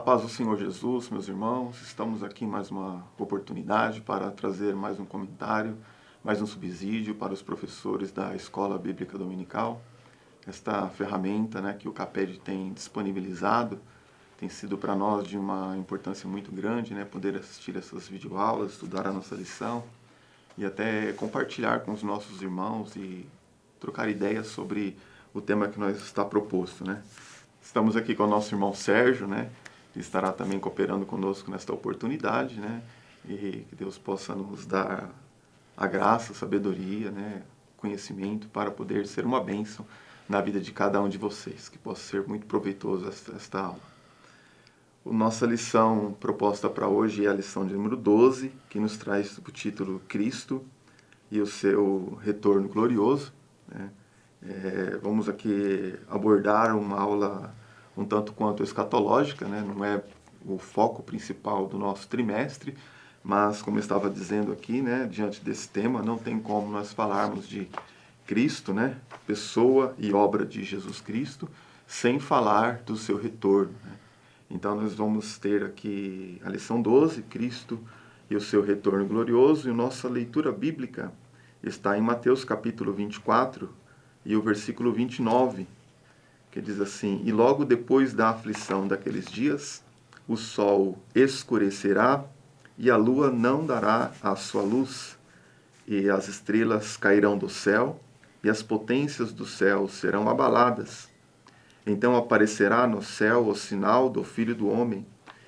paz do Senhor Jesus, meus irmãos, estamos aqui em mais uma oportunidade para trazer mais um comentário, mais um subsídio para os professores da Escola Bíblica Dominical. Esta ferramenta, que o CAPED tem disponibilizado tem sido para nós de uma importância muito grande, poder assistir essas videoaulas, estudar a nossa lição e até compartilhar com os nossos irmãos e trocar ideias sobre o tema que nós está proposto, Estamos aqui com o nosso irmão Sérgio, que estará também cooperando conosco nesta oportunidade, e que Deus possa nos dar a graça, a sabedoria, conhecimento para poder ser uma bênção na vida de cada um de vocês, que possa ser muito proveitoso esta aula. A nossa lição proposta para hoje é a lição de número 12, que nos traz o título Cristo e o seu retorno glorioso, vamos aqui abordar uma aula um tanto quanto escatológica, não é o foco principal do nosso trimestre, mas, como eu estava dizendo aqui, diante desse tema, não tem como nós falarmos de Cristo, pessoa e obra de Jesus Cristo, sem falar do seu retorno. Então, nós vamos ter aqui a lição 12, Cristo e o seu retorno glorioso, e nossa leitura bíblica está em Mateus capítulo 24, e o versículo 29, que diz assim: E logo depois da aflição daqueles dias, o sol escurecerá, e a lua não dará a sua luz, e as estrelas cairão do céu, e as potências do céu serão abaladas. Então aparecerá no céu o sinal do Filho do Homem,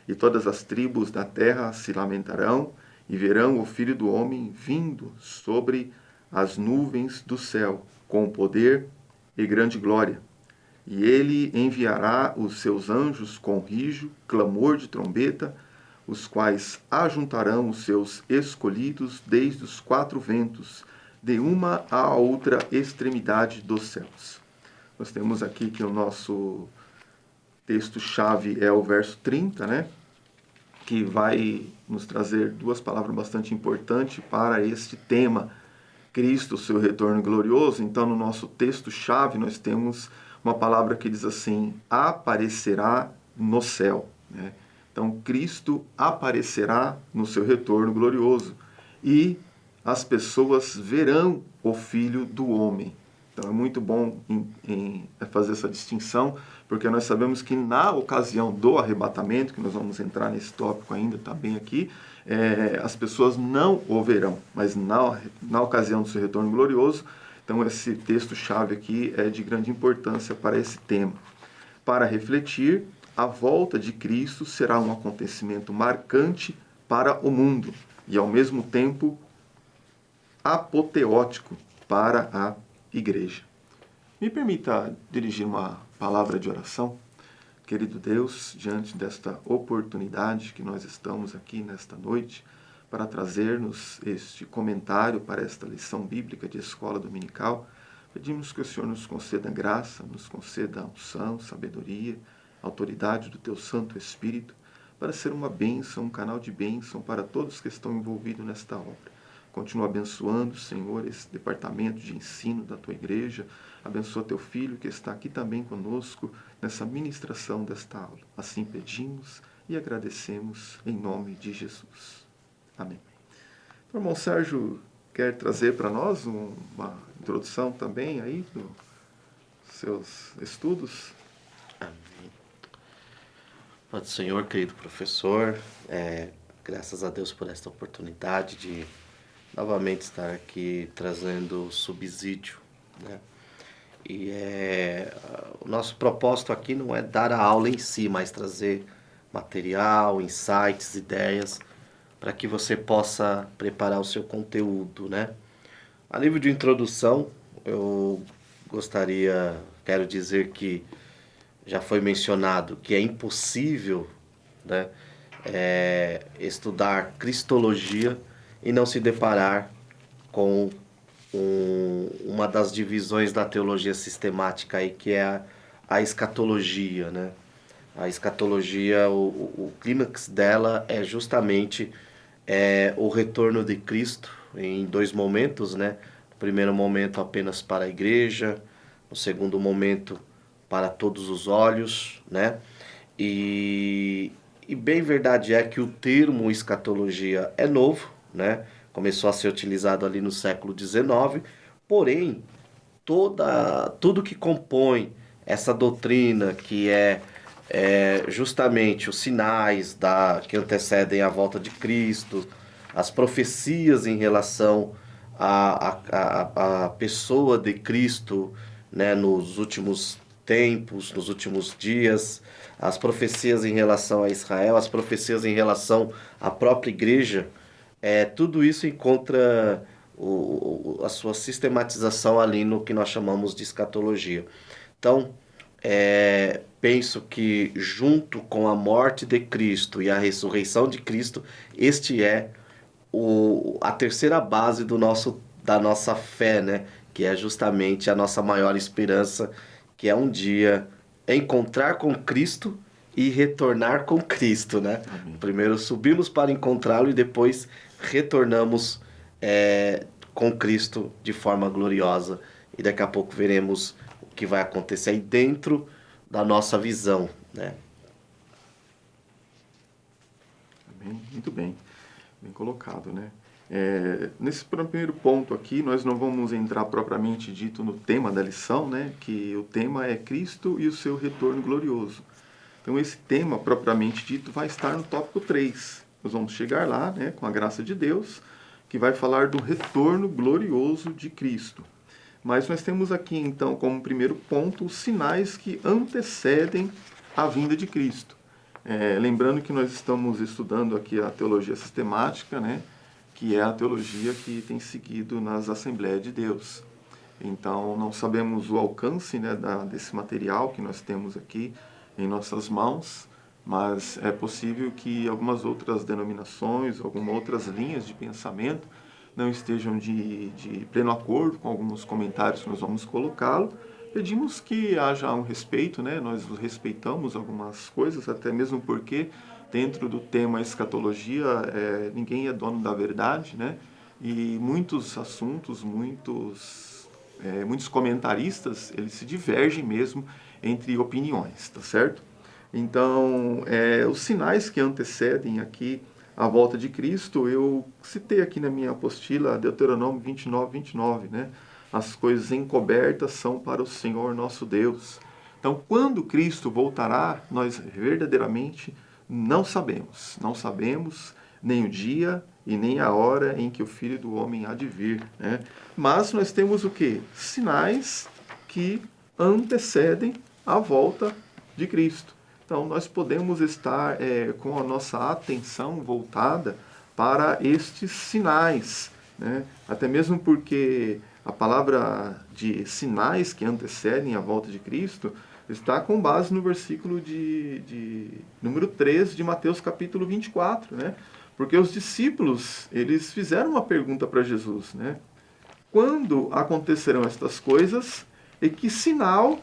e todas as tribos da terra se lamentarão, e verão o Filho do Homem vindo sobre as nuvens do céu, com poder e grande glória. E ele enviará os seus anjos com rijo, clamor de trombeta, os quais ajuntarão os seus escolhidos desde os quatro ventos, de uma à outra extremidade dos céus. Nós temos aqui que o nosso texto-chave é o verso 30, que vai nos trazer duas palavras bastante importantes para este tema, Cristo, seu retorno glorioso. Então, no nosso texto-chave, nós temos uma palavra que diz assim: aparecerá no céu. Então, Cristo aparecerá no seu retorno glorioso e as pessoas verão o Filho do Homem. Então, é muito bom fazer essa distinção, porque nós sabemos que na ocasião do arrebatamento, que nós vamos entrar nesse tópico ainda, está bem aqui, as pessoas não o verão, mas na ocasião do seu retorno glorioso. Então, esse texto-chave aqui é de grande importância para esse tema. Para refletir, a volta de Cristo será um acontecimento marcante para o mundo e, ao mesmo tempo, apoteótico para a igreja. Me permita dirigir uma palavra de oração. Querido Deus, diante desta oportunidade que nós estamos aqui nesta noite para trazer-nos este comentário para esta lição bíblica de escola dominical, pedimos que o Senhor nos conceda graça, nos conceda unção, sabedoria, autoridade do Teu Santo Espírito, para ser uma bênção, um canal de bênção para todos que estão envolvidos nesta obra. Continua abençoando, Senhor, esse departamento de ensino da Tua igreja. Abençoa Teu Filho que está aqui também conosco nessa ministração desta aula. Assim pedimos e agradecemos em nome de Jesus. Amém. O irmão Sérgio quer trazer para nós uma introdução também aí dos seus estudos. Amém. Pai do Senhor, querido professor, graças a Deus por esta oportunidade de novamente estar aqui trazendo subsídio, E o nosso propósito aqui não é dar a aula em si, mas trazer material, insights, ideias, para que você possa preparar o seu conteúdo, A nível de introdução, eu quero dizer que já foi mencionado que é impossível, estudar cristologia e não se deparar com uma das divisões da teologia sistemática aí, que é a escatologia, A escatologia, o clímax dela é justamente o retorno de Cristo em dois momentos, No primeiro momento apenas para a igreja, no segundo momento para todos os olhos, E E bem verdade é que o termo escatologia é novo, né? Começou a ser utilizado ali no século XIX, porém, tudo que compõe essa doutrina, que é justamente os sinais que antecedem a volta de Cristo, as profecias em relação à pessoa de Cristo, né, nos últimos tempos, nos últimos dias, as profecias em relação a Israel, as profecias em relação à própria igreja, tudo isso encontra a sua sistematização ali no que nós chamamos de escatologia. Então, penso que junto com a morte de Cristo e a ressurreição de Cristo, este é a terceira base da nossa fé, né? Que é justamente a nossa maior esperança, que é um dia encontrar com Cristo e retornar com Cristo, né? Amém. Primeiro subimos para encontrá-lo e depois retornamos com Cristo de forma gloriosa. E daqui a pouco veremos o que vai acontecer aí dentro da nossa visão, né? Amém. Muito bem. Bem colocado, né? Nesse primeiro ponto aqui, nós não vamos entrar propriamente dito no tema da lição, né? Que o tema é Cristo e o seu retorno glorioso. Então, esse tema, propriamente dito, vai estar no tópico 3. Nós vamos chegar lá, né, com a graça de Deus, que vai falar do retorno glorioso de Cristo. Mas nós temos aqui, então, como primeiro ponto, os sinais que antecedem a vinda de Cristo. Lembrando que nós estamos estudando aqui a teologia sistemática, né, que é a teologia que tem seguido nas Assembleias de Deus. Então, não sabemos o alcance, né, desse material que nós temos aqui em nossas mãos, mas é possível que algumas outras denominações, algumas outras linhas de pensamento não estejam de pleno acordo com alguns comentários que nós vamos colocá-lo. Pedimos que haja um respeito, né? Nós respeitamos algumas coisas, até mesmo porque dentro do tema escatologia ninguém é dono da verdade, né? E muitos assuntos, muitos comentaristas, eles se divergem mesmo entre opiniões, tá certo? Então, os sinais que antecedem aqui a volta de Cristo, eu citei aqui na minha apostila, Deuteronômio 29, né? As coisas encobertas são para o Senhor nosso Deus. Então, quando Cristo voltará, nós verdadeiramente não sabemos. Não sabemos nem o dia e nem a hora em que o Filho do Homem há de vir, né? Mas nós temos o quê? Sinais que antecedem a volta de Cristo. Então, nós podemos estar com a nossa atenção voltada para estes sinais, né? Até mesmo porque a palavra de sinais que antecedem a volta de Cristo está com base no versículo de número 3 de Mateus capítulo 24, né? Porque os discípulos, eles fizeram uma pergunta para Jesus, né? Quando acontecerão estas coisas e que sinal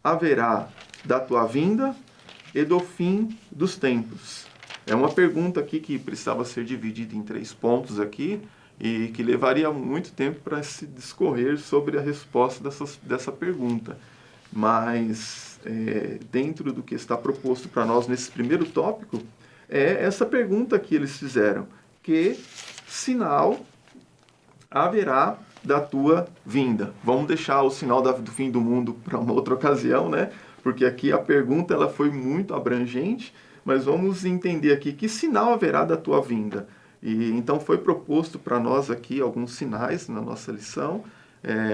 haverá da tua vinda e do fim dos tempos? É uma pergunta aqui que precisava ser dividida em 3 pontos aqui e que levaria muito tempo para se discorrer sobre a resposta dessa pergunta. Mas dentro do que está proposto para nós nesse primeiro tópico, é essa pergunta que eles fizeram: que sinal haverá da tua vinda? Vamos deixar o sinal do fim do mundo para uma outra ocasião, né? Porque aqui a pergunta ela foi muito abrangente, mas vamos entender aqui que sinal haverá da tua vinda. E então foi proposto para nós aqui alguns sinais na nossa lição.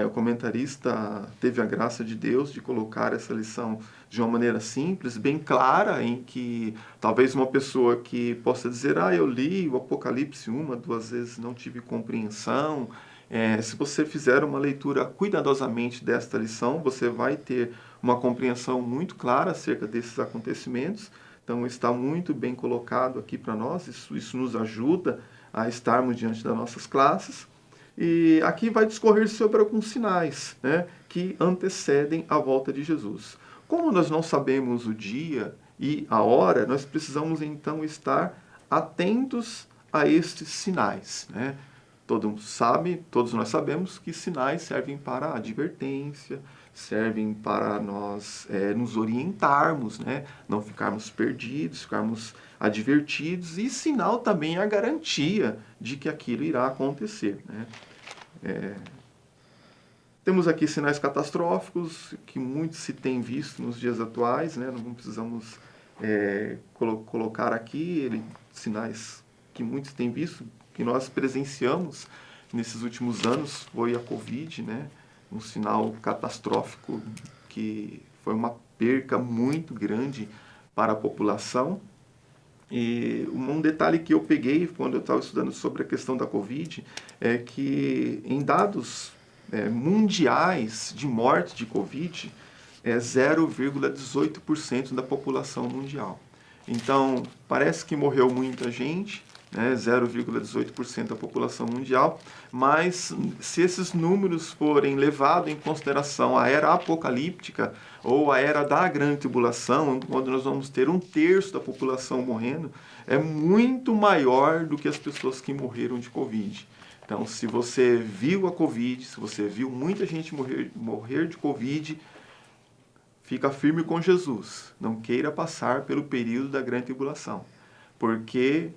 O comentarista teve a graça de Deus de colocar essa lição de uma maneira simples, bem clara, em que talvez uma pessoa que possa dizer: eu li o Apocalipse 2 vezes, não tive compreensão. Se você fizer uma leitura cuidadosamente desta lição, você vai ter uma compreensão muito clara acerca desses acontecimentos. Então está muito bem colocado aqui para nós, isso nos ajuda a estarmos diante das nossas classes. E aqui vai discorrer sobre alguns sinais, né, que antecedem a volta de Jesus. Como nós não sabemos o dia e a hora, nós precisamos então estar atentos a estes sinais, né? Todos nós sabemos que sinais servem para advertência, servem para nós nos orientarmos, né? Não ficarmos perdidos, ficarmos advertidos, e sinal também é a garantia de que aquilo irá acontecer, né? Temos aqui sinais catastróficos, que muito se tem visto nos dias atuais, né? Não precisamos colocar aqui, sinais que muitos têm visto, que nós presenciamos nesses últimos anos, foi a Covid, né? Um sinal catastrófico que foi uma perca muito grande para a população. E um detalhe que eu peguei quando eu estava estudando sobre a questão da Covid é que em dados mundiais de morte de Covid é 0,18% da população mundial. Então, parece que morreu muita gente, né, 0,18% da população mundial, mas se esses números forem levados em consideração a era apocalíptica ou a era da grande tribulação, onde nós vamos ter 1/3 da população morrendo, é muito maior do que as pessoas que morreram de Covid. Então, se você viu a Covid, se você viu muita gente morrer de Covid, fica firme com Jesus. Não queira passar pelo período da grande tribulação, porque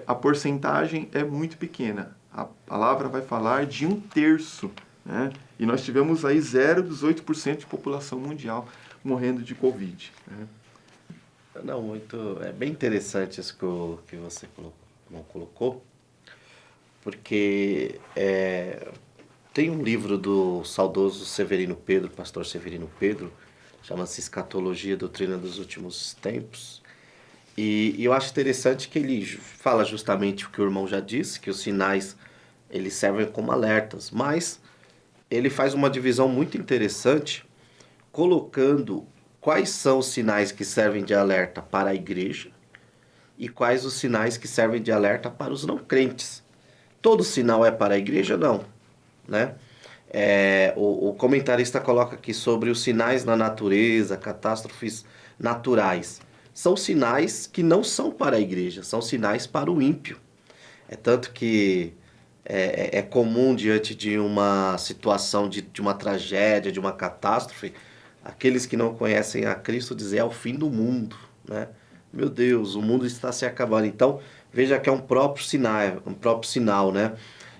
a porcentagem é muito pequena. A palavra vai falar de 1/3, né? E nós tivemos aí 0,18% de população mundial morrendo de Covid, né? Não, é bem interessante isso que você colocou, porque tem um livro do saudoso Severino Pedro, pastor Severino Pedro, chama-se Escatologia, Doutrina dos Últimos Tempos, e eu acho interessante que ele fala justamente o que o irmão já disse, que os sinais eles servem como alertas, mas ele faz uma divisão muito interessante, colocando quais são os sinais que servem de alerta para a igreja e quais os sinais que servem de alerta para os não crentes. Todo sinal é para a igreja? Não, né? O comentarista coloca aqui sobre os sinais na natureza, catástrofes naturais. São sinais que não são para a igreja, são sinais para o ímpio. É tanto que é comum, diante de uma situação, de uma tragédia, de uma catástrofe, aqueles que não conhecem a Cristo dizer é o fim do mundo, né? Meu Deus, o mundo está se acabando. Então, veja que é um próprio sinal, né?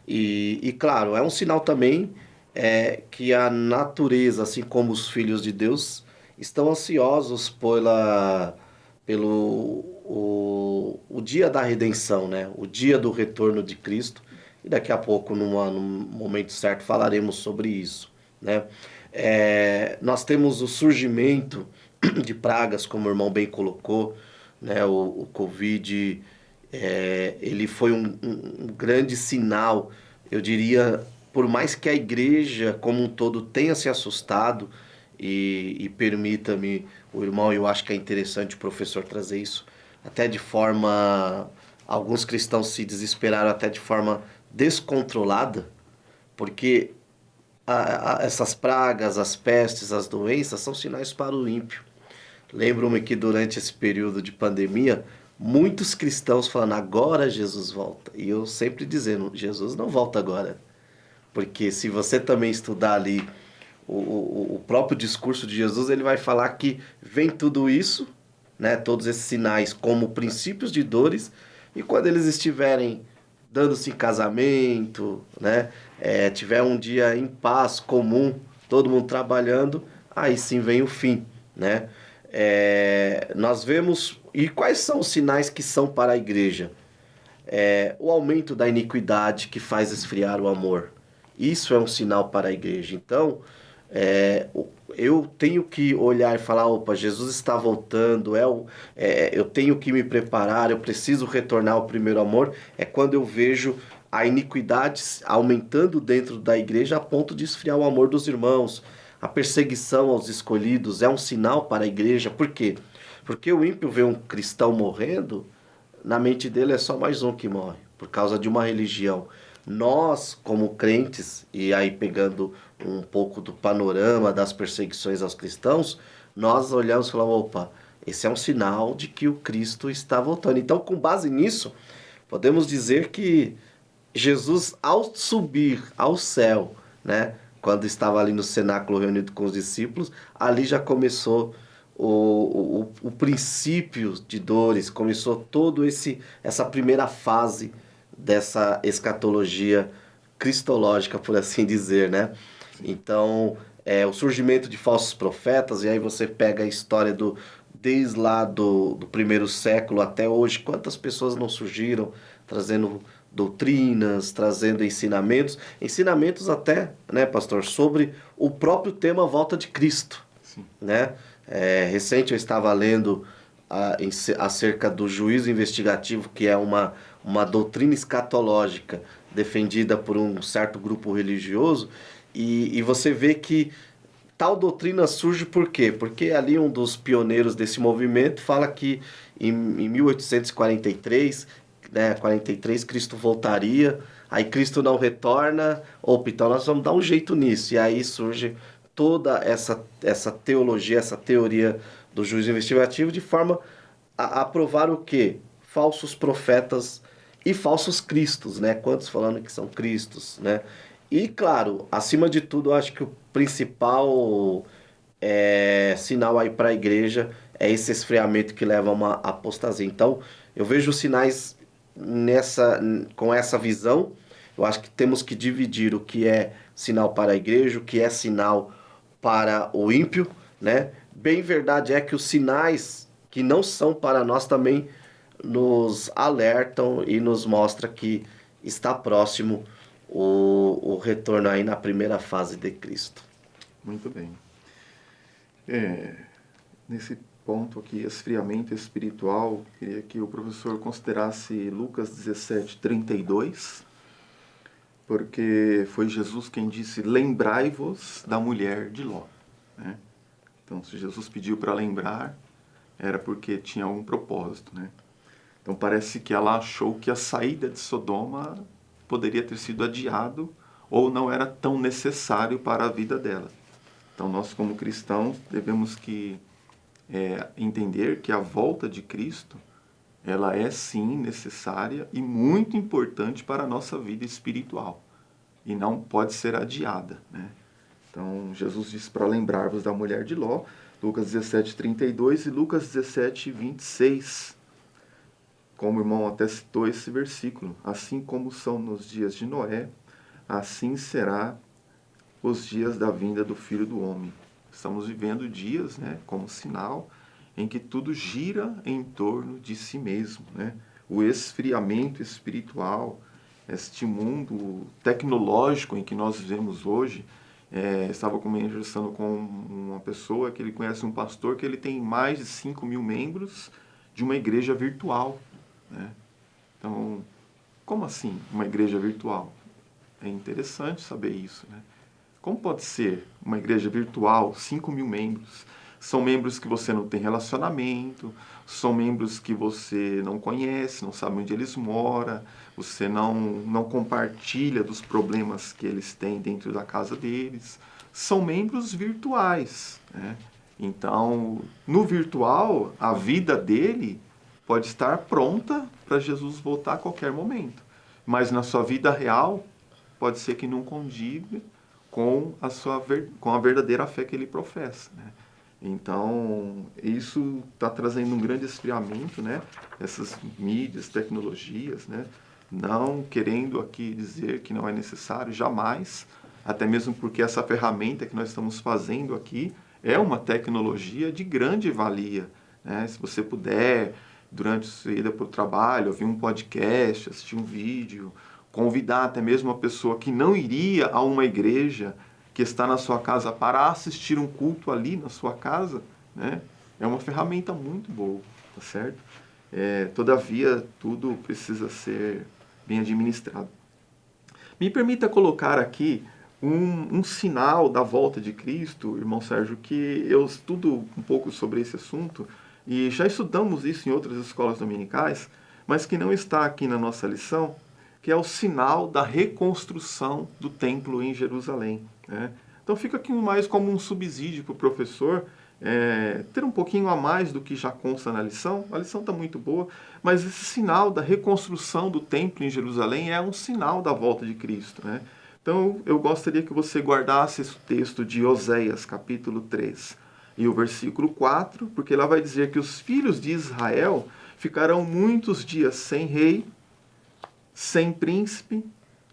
E claro, é um sinal também que a natureza, assim como os filhos de Deus, estão ansiosos pelo o dia da redenção, né? O dia do retorno de Cristo. E daqui a pouco, num momento certo, falaremos sobre isso, né? Nós temos o surgimento de pragas, como o irmão bem colocou, né? O Covid, ele foi um grande sinal, eu diria, por mais que a igreja como um todo tenha se assustado, e permita-me, o irmão, eu acho que é interessante o professor trazer isso, até de forma, alguns cristãos se desesperaram até de forma descontrolada, porque essas pragas, as pestes, as doenças são sinais para o ímpio. Lembro-me que durante esse período de pandemia, muitos cristãos falando, agora Jesus volta. E eu sempre dizendo, Jesus não volta agora. Porque se você também estudar ali o próprio discurso de Jesus, ele vai falar que vem tudo isso, né, todos esses sinais como princípios de dores, e quando eles estiverem dando-se em casamento, né, tiver um dia em paz, comum, todo mundo trabalhando, aí sim vem o fim, né? Nós vemos, e quais são os sinais que são para a igreja? O aumento da iniquidade que faz esfriar o amor. Isso é um sinal para a igreja. Então, eu tenho que olhar e falar, opa, Jesus está voltando, eu tenho que me preparar, eu preciso retornar ao primeiro amor. É quando eu vejo a iniquidade aumentando dentro da igreja a ponto de esfriar o amor dos irmãos. A perseguição aos escolhidos é um sinal para a igreja. Por quê? Porque o ímpio vê um cristão morrendo, na mente dele é só mais um que morre, por causa de uma religião. Nós, como crentes, e aí pegando um pouco do panorama das perseguições aos cristãos, nós olhamos e falamos, opa, esse é um sinal de que o Cristo está voltando. Então, com base nisso, podemos dizer que Jesus, ao subir ao céu, né, quando estava ali no cenáculo reunido com os discípulos, ali já começou o princípio de dores, começou todo essa primeira fase dessa escatologia cristológica, por assim dizer, né? Então, o surgimento de falsos profetas, e aí você pega a história desde lá do primeiro século até hoje, quantas pessoas não surgiram trazendo doutrinas, trazendo ensinamentos até, né, pastor, sobre o próprio tema volta de Cristo, Sim. né? Recente eu estava lendo acerca do juízo investigativo, que é uma doutrina escatológica defendida por um certo grupo religioso, e você vê que tal doutrina surge por quê? Porque ali um dos pioneiros desse movimento fala que em 1843, né, 43, Cristo voltaria, aí Cristo não retorna, opa, então nós vamos dar um jeito nisso. E aí surge toda essa teologia, essa teoria do juízo investigativo de forma a provar o quê? Falsos profetas e falsos cristos, né? Quantos falando que são cristos, né? E claro, acima de tudo, eu acho que o principal sinal aí para a igreja é esse esfriamento que leva a uma apostasia. Então, eu vejo sinais com essa visão. Eu acho que temos que dividir o que é sinal para a igreja, o que é sinal para o ímpio, né? Bem verdade é que os sinais que não são para nós também nos alertam e nos mostra que está próximo o retorno aí na primeira fase de Cristo. Muito bem. Nesse ponto aqui, esfriamento espiritual, queria que o professor considerasse Lucas 17:32, porque foi Jesus quem disse: lembrai-vos da mulher de Ló. Né? Então, se Jesus pediu para lembrar, era porque tinha algum propósito. Né? Então, parece que ela achou que a saída de Sodoma poderia ter sido adiado ou não era tão necessário para a vida dela. Então, nós como cristãos devemos entender que a volta de Cristo, ela é sim necessária e muito importante para a nossa vida espiritual e não pode ser adiada. Né? Então, Jesus disse para lembrar-vos da mulher de Ló, Lucas 17:32 e Lucas 17:26. Como o irmão até citou esse versículo: assim como são nos dias de Noé, assim será os dias da vinda do Filho do Homem. Estamos vivendo dias, né, como sinal, em que tudo gira em torno de si mesmo. Né? O esfriamento espiritual, este mundo tecnológico em que nós vivemos hoje. Estava conversando com uma pessoa que ele conhece um pastor que ele tem mais de 5.000 membros de uma igreja virtual. Né? Então, como assim uma igreja virtual? É interessante saber isso. Né? Como pode ser uma igreja virtual, 5.000 membros? São membros que você não tem relacionamento, são membros que você não conhece, não sabe onde eles moram, você não compartilha dos problemas que eles têm dentro da casa deles. São membros virtuais. Né? Então, no virtual, a vida dele pode estar pronta para Jesus voltar a qualquer momento. Mas na sua vida real, pode ser que não condiga com a verdadeira fé que ele professa. Né? Então, isso está trazendo um grande esfriamento, né? Essas mídias, tecnologias, né? Não querendo aqui dizer que não é necessário, jamais, até mesmo porque essa ferramenta que nós estamos fazendo aqui é uma tecnologia de grande valia. Né? Se você puder, durante a sua ida para o trabalho, ouvir um podcast, assistir um vídeo, convidar até mesmo uma pessoa que não iria a uma igreja, que está na sua casa, para assistir um culto ali na sua casa, né? É uma ferramenta muito boa, tá certo? Todavia, tudo precisa ser bem administrado. Me permita colocar aqui um sinal da volta de Cristo, irmão Sérgio, que eu estudo um pouco sobre esse assunto, e já estudamos isso em outras escolas dominicais, mas que não está aqui na nossa lição, que é o sinal da reconstrução do templo em Jerusalém. Né? Então fica aqui mais como um subsídio para o professor ter um pouquinho a mais do que já consta na lição. A lição está muito boa, mas esse sinal da reconstrução do templo em Jerusalém é um sinal da volta de Cristo. Né? Então, eu gostaria que você guardasse esse texto de Oséias, capítulo 3, e o versículo 4, porque lá vai dizer que os filhos de Israel ficarão muitos dias sem rei, sem príncipe,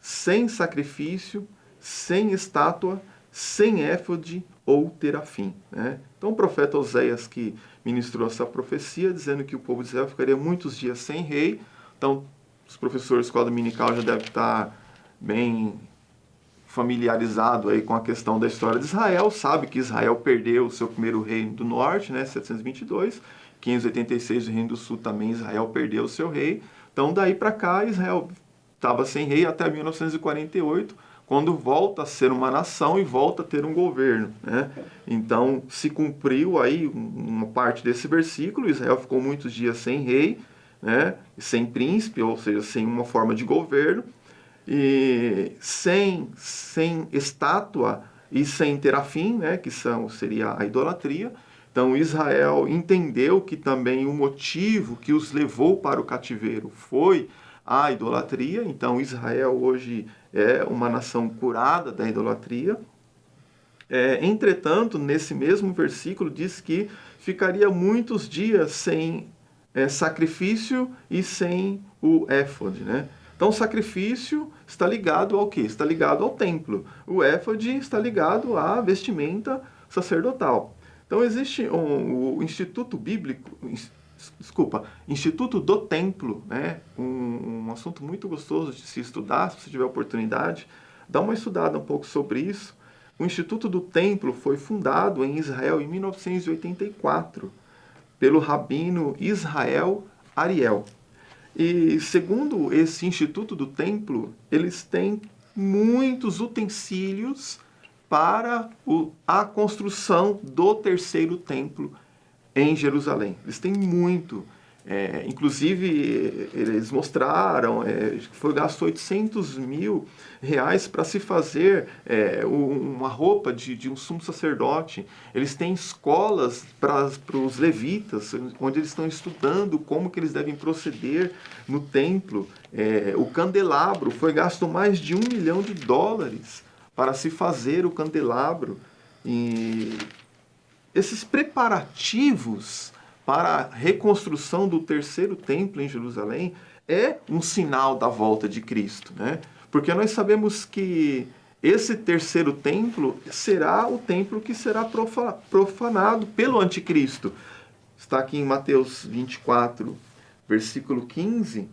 sem sacrifício, sem estátua, sem éfode ou terafim. Né? Então o profeta Oséias que ministrou essa profecia, dizendo que o povo de Israel ficaria muitos dias sem rei. Então os professores de escola dominical já devem estar bem familiarizado aí com a questão da história de Israel, sabe que Israel perdeu o seu primeiro reino do norte, né, 722, 586 o reino do sul também Israel perdeu o seu rei. Então daí para cá Israel estava sem rei até 1948, quando volta a ser uma nação e volta a ter um governo, né? Então se cumpriu aí uma parte desse versículo, Israel ficou muitos dias sem rei, né, sem príncipe, ou seja, sem uma forma de governo, e sem estátua e sem terafim, né, que seria a idolatria. Então Israel entendeu que também o motivo que os levou para o cativeiro foi a idolatria. Então Israel hoje é uma nação curada da idolatria. Entretanto, nesse mesmo versículo diz que ficaria muitos dias sem sacrifício e sem o éfode, né? Então, o sacrifício está ligado ao quê? Está ligado ao templo. O éfode está ligado à vestimenta sacerdotal. Então, existe o Instituto Bíblico, Instituto do Templo, né? Um assunto muito gostoso de se estudar, se você tiver oportunidade. Dá uma estudada um pouco sobre isso. O Instituto do Templo foi fundado em Israel em 1984 pelo rabino Israel Ariel. E segundo esse Instituto do Templo, eles têm muitos utensílios para a construção do terceiro templo em Jerusalém. Eles têm muito. Inclusive, eles mostraram que foi gasto R$ 800.000 para se fazer uma roupa de um sumo sacerdote. Eles têm escolas para os levitas, onde eles estão estudando como que eles devem proceder no templo. O candelabro, foi gasto mais de US$ 1 milhão para se fazer o candelabro. E esses preparativos para a reconstrução do terceiro templo em Jerusalém é um sinal da volta de Cristo, né? Porque nós sabemos que esse terceiro templo será o templo que será profanado pelo anticristo. Está aqui em Mateus 24, versículo 15.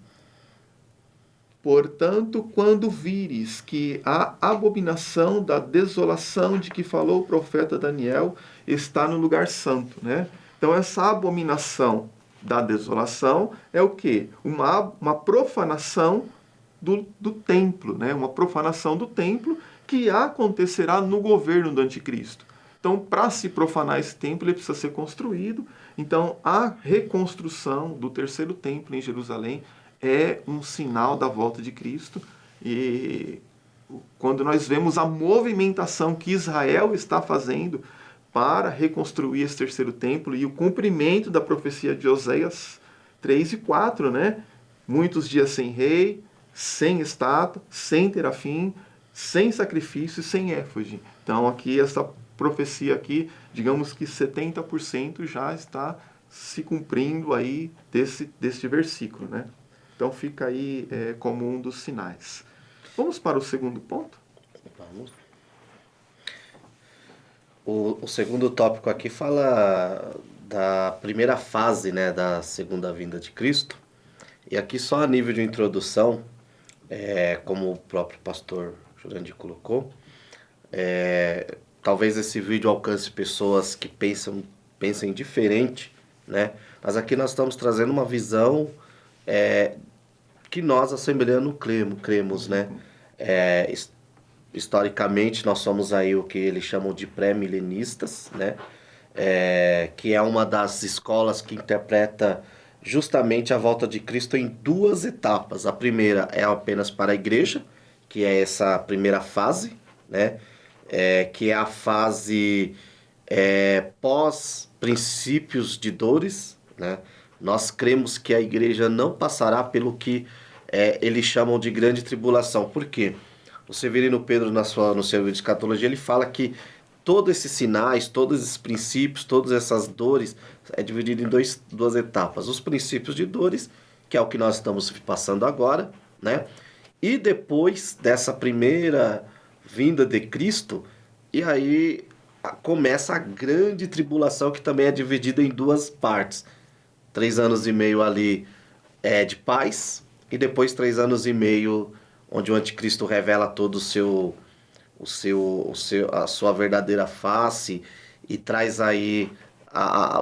Portanto, quando vires que a abominação da desolação de que falou o profeta Daniel está no lugar santo, né? Então, essa abominação da desolação é o quê? Uma profanação do templo, né? Uma profanação do templo que acontecerá no governo do anticristo. Então, para se profanar esse templo, ele precisa ser construído. Então, a reconstrução do terceiro templo em Jerusalém é um sinal da volta de Cristo. E quando nós vemos a movimentação que Israel está fazendo para reconstruir esse terceiro templo e o cumprimento da profecia de Oséias 3 e 4, né? Muitos dias sem rei, sem estátua, sem terafim, sem sacrifício e sem éfode. Então, aqui, essa profecia aqui, digamos que 70% já está se cumprindo aí deste versículo, né? Então, fica aí como um dos sinais. Vamos para o segundo ponto? Vamos. O segundo tópico aqui fala da primeira fase, né, da segunda vinda de Cristo. E aqui só a nível de introdução, como o próprio pastor Jurandir colocou, talvez esse vídeo alcance pessoas que pensem diferente, né? Mas aqui nós estamos trazendo uma visão que nós, assembleanos, cremos, né? Historicamente, nós somos aí o que eles chamam de pré-milenistas, né? Que é uma das escolas que interpreta justamente a volta de Cristo em duas etapas. A primeira é apenas para a igreja, que é essa primeira fase, né? Que é a fase pós princípios de dores, né? Nós cremos que a igreja não passará pelo que eles chamam de grande tribulação. Por quê? O Severino Pedro, no seu livro de escatologia, ele fala que todos esses sinais, todos esses princípios, todas essas dores, é dividido em duas etapas. Os princípios de dores, que é o que nós estamos passando agora, né? E depois dessa primeira vinda de Cristo, e aí começa a grande tribulação, que também é dividida em duas partes. 3 anos e meio ali de paz, e depois 3 anos e meio onde o anticristo revela todo a sua verdadeira face e traz aí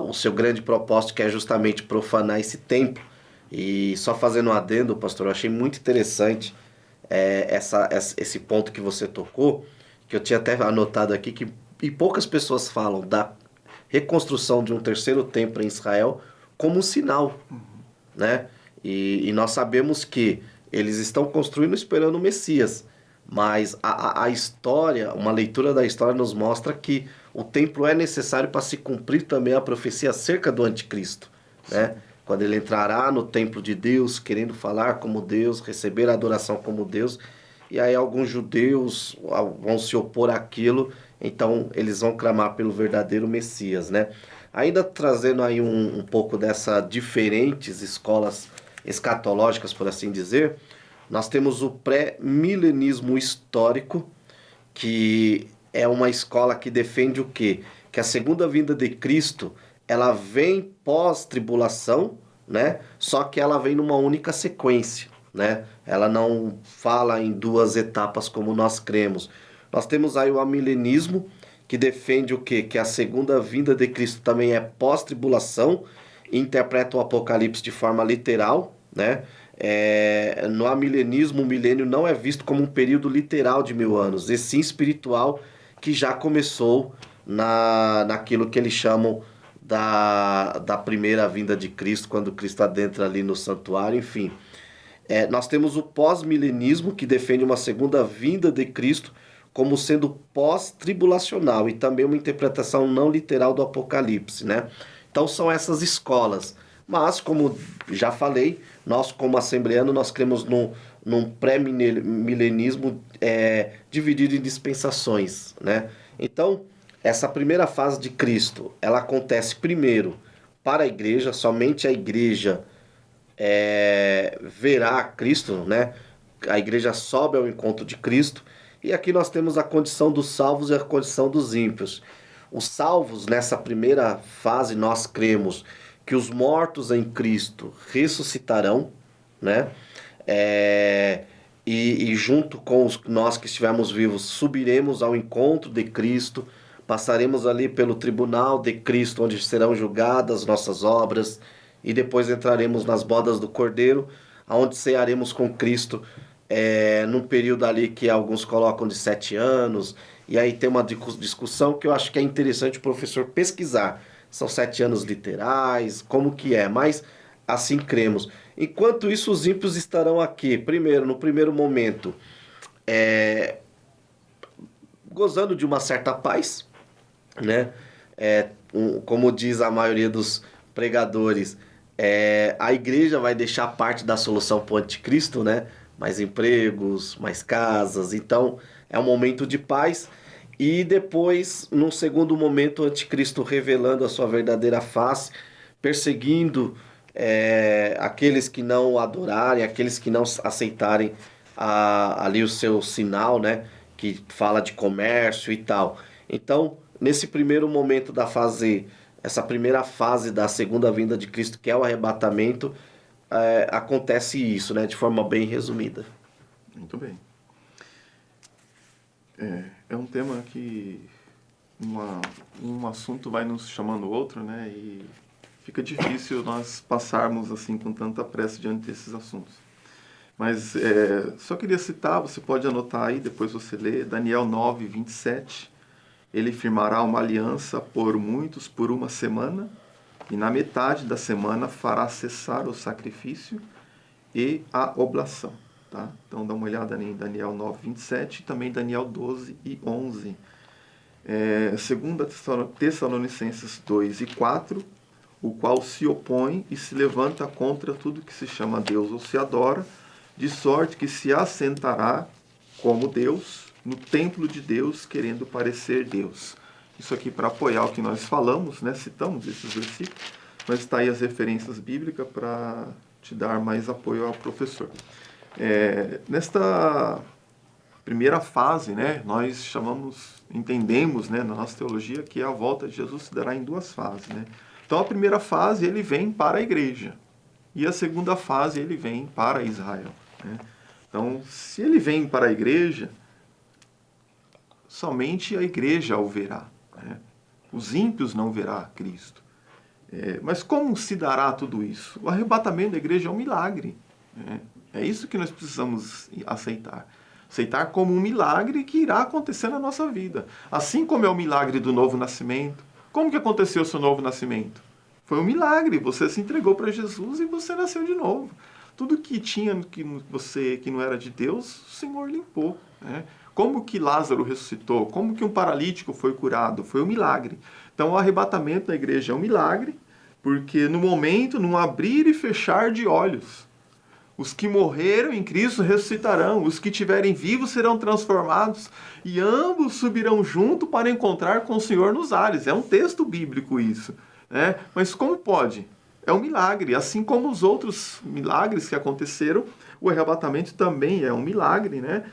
o seu grande propósito, que é justamente profanar esse templo. E só fazendo um adendo, pastor, eu achei muito interessante esse ponto que você tocou, que eu tinha até anotado aqui, que e poucas pessoas falam da reconstrução de um terceiro templo em Israel como um sinal, né? E nós sabemos que eles estão construindo esperando o Messias, mas a história, uma leitura da história nos mostra que o templo é necessário para se cumprir também a profecia acerca do anticristo, né? Quando ele entrará no templo de Deus, querendo falar como Deus, receber a adoração como Deus, e aí alguns judeus vão se opor àquilo, então eles vão clamar pelo verdadeiro Messias, né? Ainda trazendo aí um pouco dessas diferentes escolas escatológicas, por assim dizer, nós temos o pré-milenismo histórico, que é uma escola que defende o quê? Que a segunda vinda de Cristo, ela vem pós-tribulação, né? Só que ela vem numa única sequência, né? Ela não fala em duas etapas como nós cremos. Nós temos aí o amilenismo, que defende o quê? Que a segunda vinda de Cristo também é pós-tribulação, e interpreta o Apocalipse de forma literal, né? No amilenismo, o milênio não é visto como um período literal de 1000 anos, e sim espiritual, que já começou naquilo que eles chamam da primeira vinda de Cristo, quando Cristo adentra ali no santuário, enfim. Nós temos o pós-milenismo, que defende uma segunda vinda de Cristo como sendo pós-tribulacional, e também uma interpretação não literal do Apocalipse, né? Então são essas escolas. Mas, como já falei, nós como assembleano, nós cremos num pré-milenismo dividido em dispensações, né? Então, essa primeira fase de Cristo, ela acontece primeiro para a igreja, somente a igreja verá Cristo, né? A igreja sobe ao encontro de Cristo. E aqui nós temos a condição dos salvos e a condição dos ímpios. Os salvos, nessa primeira fase, nós cremos que os mortos em Cristo ressuscitarão, né? E junto com nós que estivermos vivos, subiremos ao encontro de Cristo, passaremos ali pelo tribunal de Cristo, onde serão julgadas nossas obras, e depois entraremos nas bodas do Cordeiro, onde cearemos com Cristo, num período ali que alguns colocam de 7 anos, e aí tem uma discussão que eu acho que é interessante o professor pesquisar. São 7 anos literais, como que é, mas assim cremos. Enquanto isso, os ímpios estarão aqui, primeiro, no primeiro momento, gozando de uma certa paz, né? Como diz a maioria dos pregadores, a igreja vai deixar parte da solução para o anticristo, né? Mais empregos, mais casas, então é um momento de paz. E depois, num segundo momento, o anticristo revelando a sua verdadeira face, perseguindo aqueles que não o adorarem, aqueles que não aceitarem ali o seu sinal, né? Que fala de comércio e tal. Então, nesse primeiro momento da fase, essa primeira fase da segunda vinda de Cristo, que é o arrebatamento, acontece isso, né? De forma bem resumida. Muito bem. É um tema que um assunto vai nos chamando o outro, né? E fica difícil nós passarmos assim com tanta pressa diante desses assuntos. Mas só queria citar, você pode anotar aí, depois você lê, Daniel 9, 27. Ele firmará uma aliança por muitos por uma semana, e na metade da semana fará cessar o sacrifício e a oblação. Tá? Então dá uma olhada em Daniel 9, 27 e também Daniel 12 e 11. Segunda Tessalonicenses 2 e 4, o qual se opõe e se levanta contra tudo que se chama Deus ou se adora, de sorte que se assentará como Deus, no templo de Deus, querendo parecer Deus. Isso aqui para apoiar o que nós falamos, né? Citamos esses versículos, mas está aí as referências bíblicas para te dar mais apoio ao professor. Nesta primeira fase, né, nós entendemos, né, na nossa teologia que a volta de Jesus se dará em duas fases, né? Então a primeira fase ele vem para a igreja e a segunda fase ele vem para Israel, né? Então, se ele vem para a igreja, somente a igreja o verá, né? Os ímpios não verá Cristo. Mas como se dará tudo isso? O arrebatamento da igreja é um milagre, né? É isso que nós precisamos aceitar. Aceitar como um milagre que irá acontecer na nossa vida. Assim como é o milagre do novo nascimento. Como que aconteceu o seu novo nascimento? Foi um milagre. Você se entregou para Jesus e você nasceu de novo. Tudo que tinha que não era de Deus, o Senhor limpou, né? Como que Lázaro ressuscitou? Como que um paralítico foi curado? Foi um milagre. Então o arrebatamento da igreja é um milagre, porque no momento, num abrir e fechar de olhos, os que morreram em Cristo ressuscitarão, os que estiverem vivos serão transformados, e ambos subirão junto para encontrar com o Senhor nos ares. É um texto bíblico isso, né? Mas como pode? É um milagre. Assim como os outros milagres que aconteceram, o arrebatamento também é um milagre, né?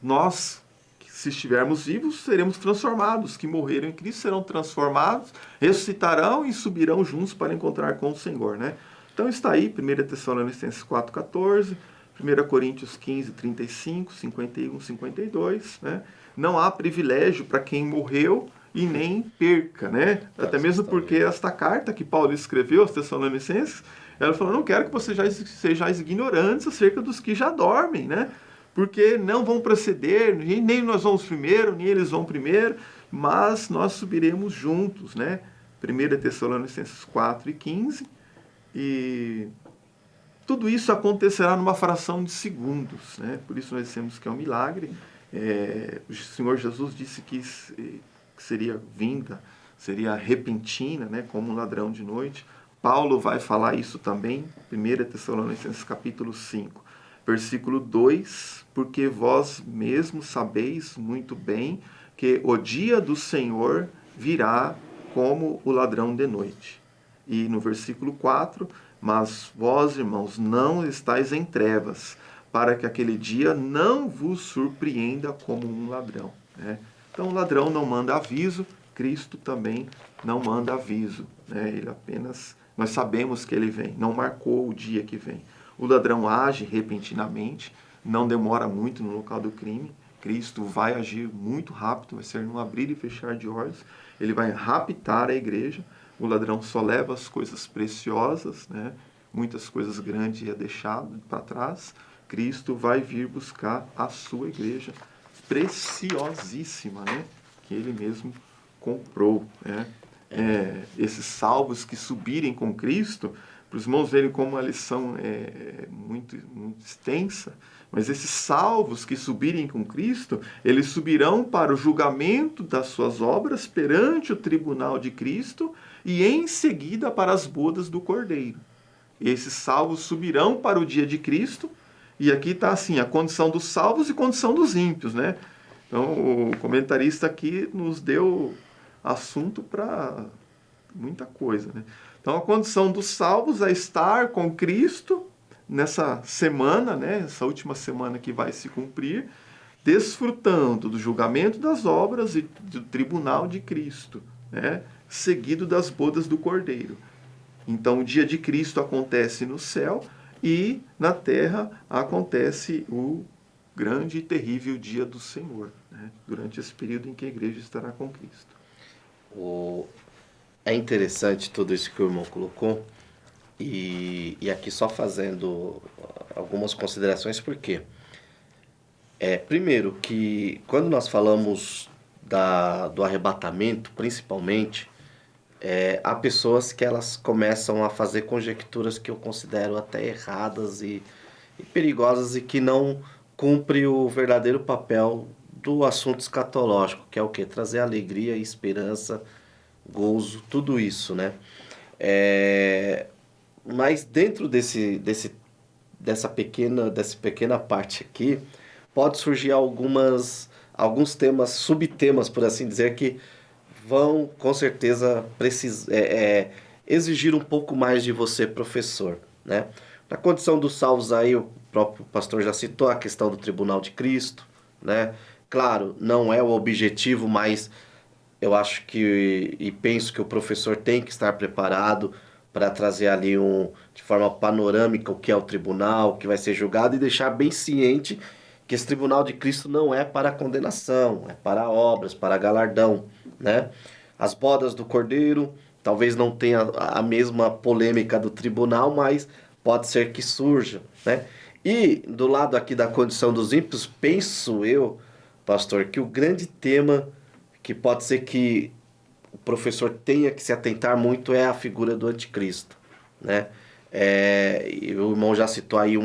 Nós, se estivermos vivos, seremos transformados. Os que morreram em Cristo serão transformados, ressuscitarão e subirão juntos para encontrar com o Senhor, né? Então está aí, 1 Tessalonicenses 4,14, 1 Coríntios 15, 35, 51, 52, né? Não há privilégio para quem morreu e nem perca, né? Até mesmo porque esta carta que Paulo escreveu aos Tessalonicenses, ela falou, não quero que vocês sejais ignorantes acerca dos que já dormem, né? Porque não vão proceder, nem nós vamos primeiro, nem eles vão primeiro, mas nós subiremos juntos, né? 1 Tessalonicenses 4 e 15, e tudo isso acontecerá numa fração de segundos, né? Por isso nós dissemos que é um milagre. O Senhor Jesus disse que seria vinda, seria repentina, né? Como um ladrão de noite. Paulo vai falar isso também, 1 Tessalonicenses capítulo 5, versículo 2, porque vós mesmos sabeis muito bem que o dia do Senhor virá como o ladrão de noite. E no versículo 4, mas vós, irmãos, não estáis em trevas, para que aquele dia não vos surpreenda como um ladrão, né? Então o ladrão não manda aviso, Cristo também não manda aviso, né? Ele apenas, nós sabemos que ele vem, não marcou o dia que vem. O ladrão age repentinamente, não demora muito no local do crime. Cristo vai agir muito rápido, vai ser num abrir e fechar de olhos. Ele vai raptar a igreja. O ladrão só leva as coisas preciosas, né? Muitas coisas grandes é deixado para trás. Cristo vai vir buscar a sua igreja preciosíssima, né? Que ele mesmo comprou, né? Esses salvos que subirem com Cristo, para os irmãos verem como a lição é muito, muito extensa, mas esses salvos que subirem com Cristo, eles subirão para o julgamento das suas obras perante o tribunal de Cristo e em seguida para as bodas do Cordeiro. E esses salvos subirão para o dia de Cristo, e aqui está assim, a condição dos salvos e condição dos ímpios, né? Então o comentarista aqui nos deu assunto para muita coisa, né? Então a condição dos salvos é estar com Cristo nessa semana, né? Essa última semana que vai se cumprir, desfrutando do julgamento das obras e do tribunal de Cristo, né? Seguido das bodas do Cordeiro. Então o dia de Cristo acontece no céu e na terra acontece o grande e terrível dia do Senhor, né? Durante esse período em que a igreja estará com Cristo. É interessante tudo isso que o irmão colocou, e aqui só fazendo algumas considerações, porque primeiro que quando nós falamos do arrebatamento, principalmente, há pessoas que elas começam a fazer conjecturas que eu considero até erradas e perigosas e que não cumpre o verdadeiro papel do assunto escatológico, que é o quê? Trazer alegria, esperança, gozo, tudo isso, né? Mas dentro dessa pequena parte aqui, pode surgir alguns temas, subtemas, por assim dizer, que vão com certeza exigir um pouco mais de você, professor, né? Na condição dos salvos aí, o próprio pastor já citou a questão do Tribunal de Cristo, né? Claro, não é o objetivo, mas eu acho que e penso que o professor tem que estar preparado para trazer ali de forma panorâmica o que é o tribunal, o que vai ser julgado e deixar bem ciente que esse tribunal de Cristo não é para condenação, é para obras, para galardão, né? As bodas do Cordeiro talvez não tenha a mesma polêmica do tribunal, mas pode ser que surja, né? E do lado aqui da condição dos ímpios, penso eu, pastor, que o grande tema que pode ser que o professor tenha que se atentar muito é a figura do anticristo, né? E o irmão já citou aí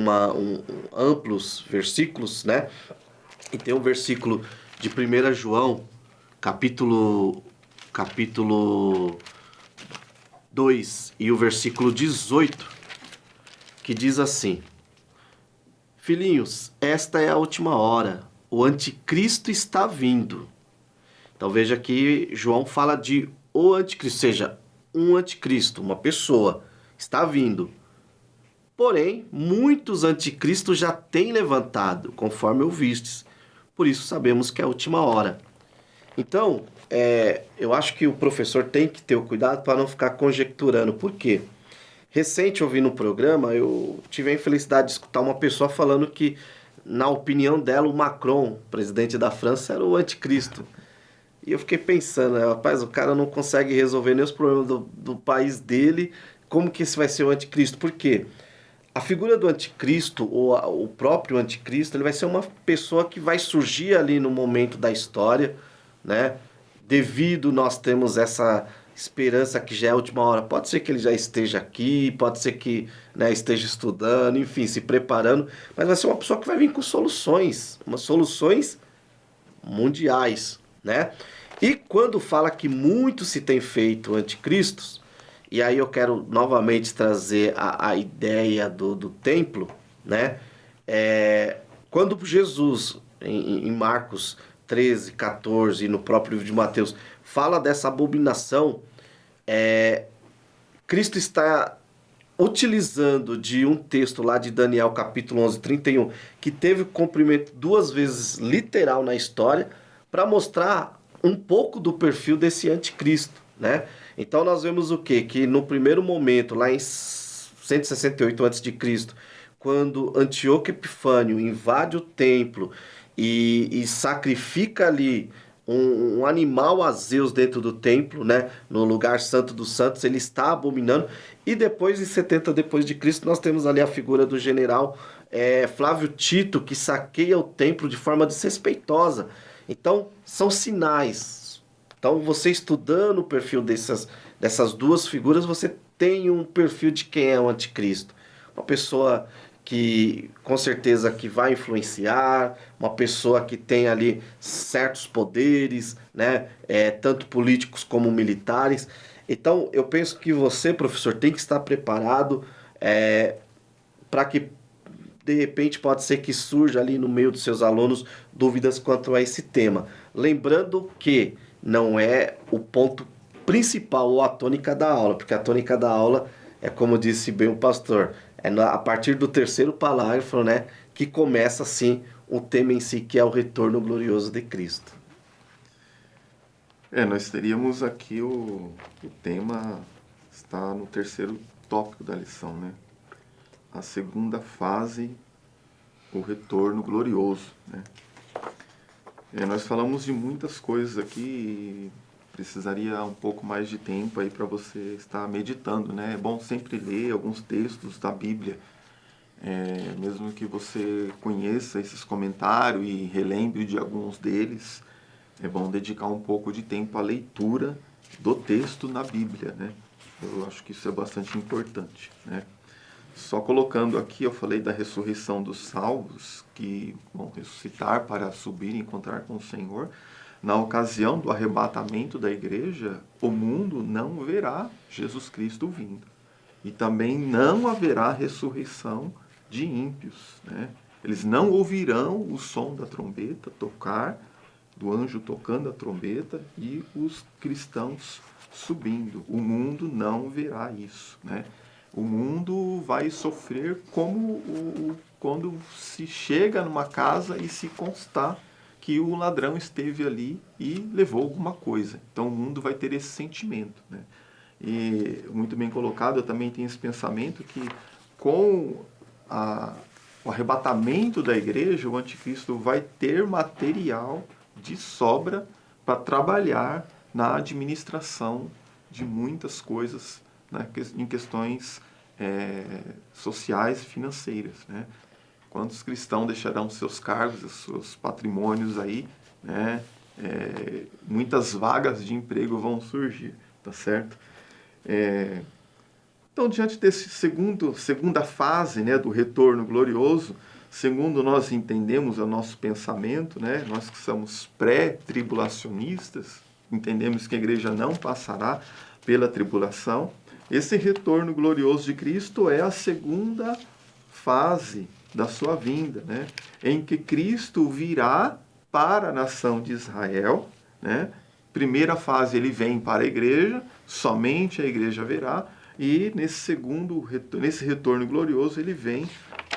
amplos versículos, né? E tem um versículo de 1 João, capítulo 2 e o versículo 18, que diz assim: Filhinhos, esta é a última hora, o anticristo está vindo. Então veja que João fala de o anticristo, ou seja, um anticristo, uma pessoa, está vindo. Porém, muitos anticristos já têm levantado, conforme ouvistes. Por isso sabemos que é a última hora. Então, eu acho que o professor tem que ter o cuidado para não ficar conjecturando. Por quê? Recente, ouvindo um programa, eu tive a infelicidade de escutar uma pessoa falando que, na opinião dela, o Macron, presidente da França, era o anticristo. E eu fiquei pensando, rapaz, o cara não consegue resolver nem os problemas do país dele, como que esse vai ser o anticristo? Por quê? A figura do anticristo, ou o próprio anticristo, ele vai ser uma pessoa que vai surgir ali no momento da história, né? Devido nós temos essa esperança que já é a última hora. Pode ser que ele já esteja aqui, pode ser que, né, esteja estudando, enfim, se preparando, mas vai ser uma pessoa que vai vir com soluções, umas soluções mundiais, né? E quando fala que muito se tem feito anticristos, e aí eu quero novamente trazer a ideia do templo, né? Quando Jesus, em Marcos 13, 14 e no próprio livro de Mateus, fala dessa abominação, Cristo está utilizando de um texto lá de Daniel, capítulo 11, 31, que teve cumprimento duas vezes literal na história, para mostrar um pouco do perfil desse anticristo, né? Então nós vemos o quê? Que no primeiro momento, lá em 168 a.C., quando Antíoco Epifânio invade o templo e sacrifica ali um animal a Zeus dentro do templo, né? No lugar santo dos santos, ele está abominando. E depois, em 70 depois de Cristo, nós temos ali a figura do general Flávio Tito, que saqueia o templo de forma desrespeitosa. Então, são sinais. Então, você estudando o perfil dessas duas figuras, você tem um perfil de quem é o anticristo. Uma pessoa que com certeza que vai influenciar, uma pessoa que tem ali certos poderes, né, tanto políticos como militares. Então, eu penso que você, professor, tem que estar preparado para que, de repente, pode ser que surja ali no meio dos seus alunos dúvidas quanto a esse tema. Lembrando que não é o ponto principal ou a tônica da aula, porque a tônica da aula é como disse bem o pastor, a partir do terceiro parágrafo, né, que começa assim o tema em si, que é o retorno glorioso de Cristo. Nós teríamos aqui o tema está no terceiro tópico da lição, né? A segunda fase, o retorno glorioso, né? Nós falamos de muitas coisas aqui e precisaria um pouco mais de tempo aí para você estar meditando, né? É bom sempre ler alguns textos da Bíblia, mesmo que você conheça esses comentários e relembre de alguns deles, é bom dedicar um pouco de tempo à leitura do texto na Bíblia, né? Eu acho que isso é bastante importante, né? Só colocando aqui, eu falei da ressurreição dos salvos, que vão ressuscitar para subir e encontrar com o Senhor. Na ocasião do arrebatamento da igreja, o mundo não verá Jesus Cristo vindo. E também não haverá ressurreição de ímpios, né? Eles não ouvirão o som da trombeta tocar, do anjo tocando a trombeta e os cristãos subindo. O mundo não verá isso, né? O mundo vai sofrer como quando se chega numa casa e se constar que o ladrão esteve ali e levou alguma coisa. Então o mundo vai ter esse sentimento, né? E muito bem colocado, eu também tenho esse pensamento que com o arrebatamento da igreja, o anticristo vai ter material de sobra para trabalhar na administração de muitas coisas, né, em questões sociais e financeiras, né? Quantos cristãos deixarão seus cargos, os seus patrimônios aí, né? Muitas vagas de emprego vão surgir, tá certo? Então, diante desse segunda fase, né, do retorno glorioso, segundo nós entendemos o nosso pensamento, né, nós que somos pré-tribulacionistas, entendemos que a igreja não passará pela tribulação. Esse retorno glorioso de Cristo é a segunda fase da sua vinda, né, em que Cristo virá para a nação de Israel, né? Primeira fase ele vem para a igreja, somente a igreja verá, e nesse retorno glorioso ele vem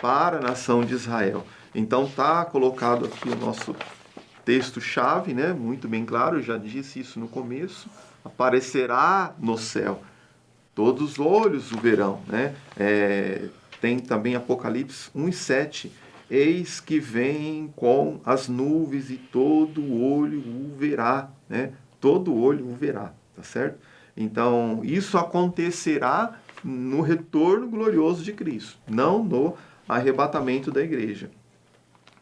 para a nação de Israel. Então está colocado aqui o nosso texto-chave, né? Muito bem claro, eu já disse isso no começo, aparecerá no céu, todos os olhos o verão, né? Tem também Apocalipse 1:7, eis que vem com as nuvens e todo olho o verá, né? Todo olho o verá, tá certo? Então, isso acontecerá no retorno glorioso de Cristo, não no arrebatamento da igreja.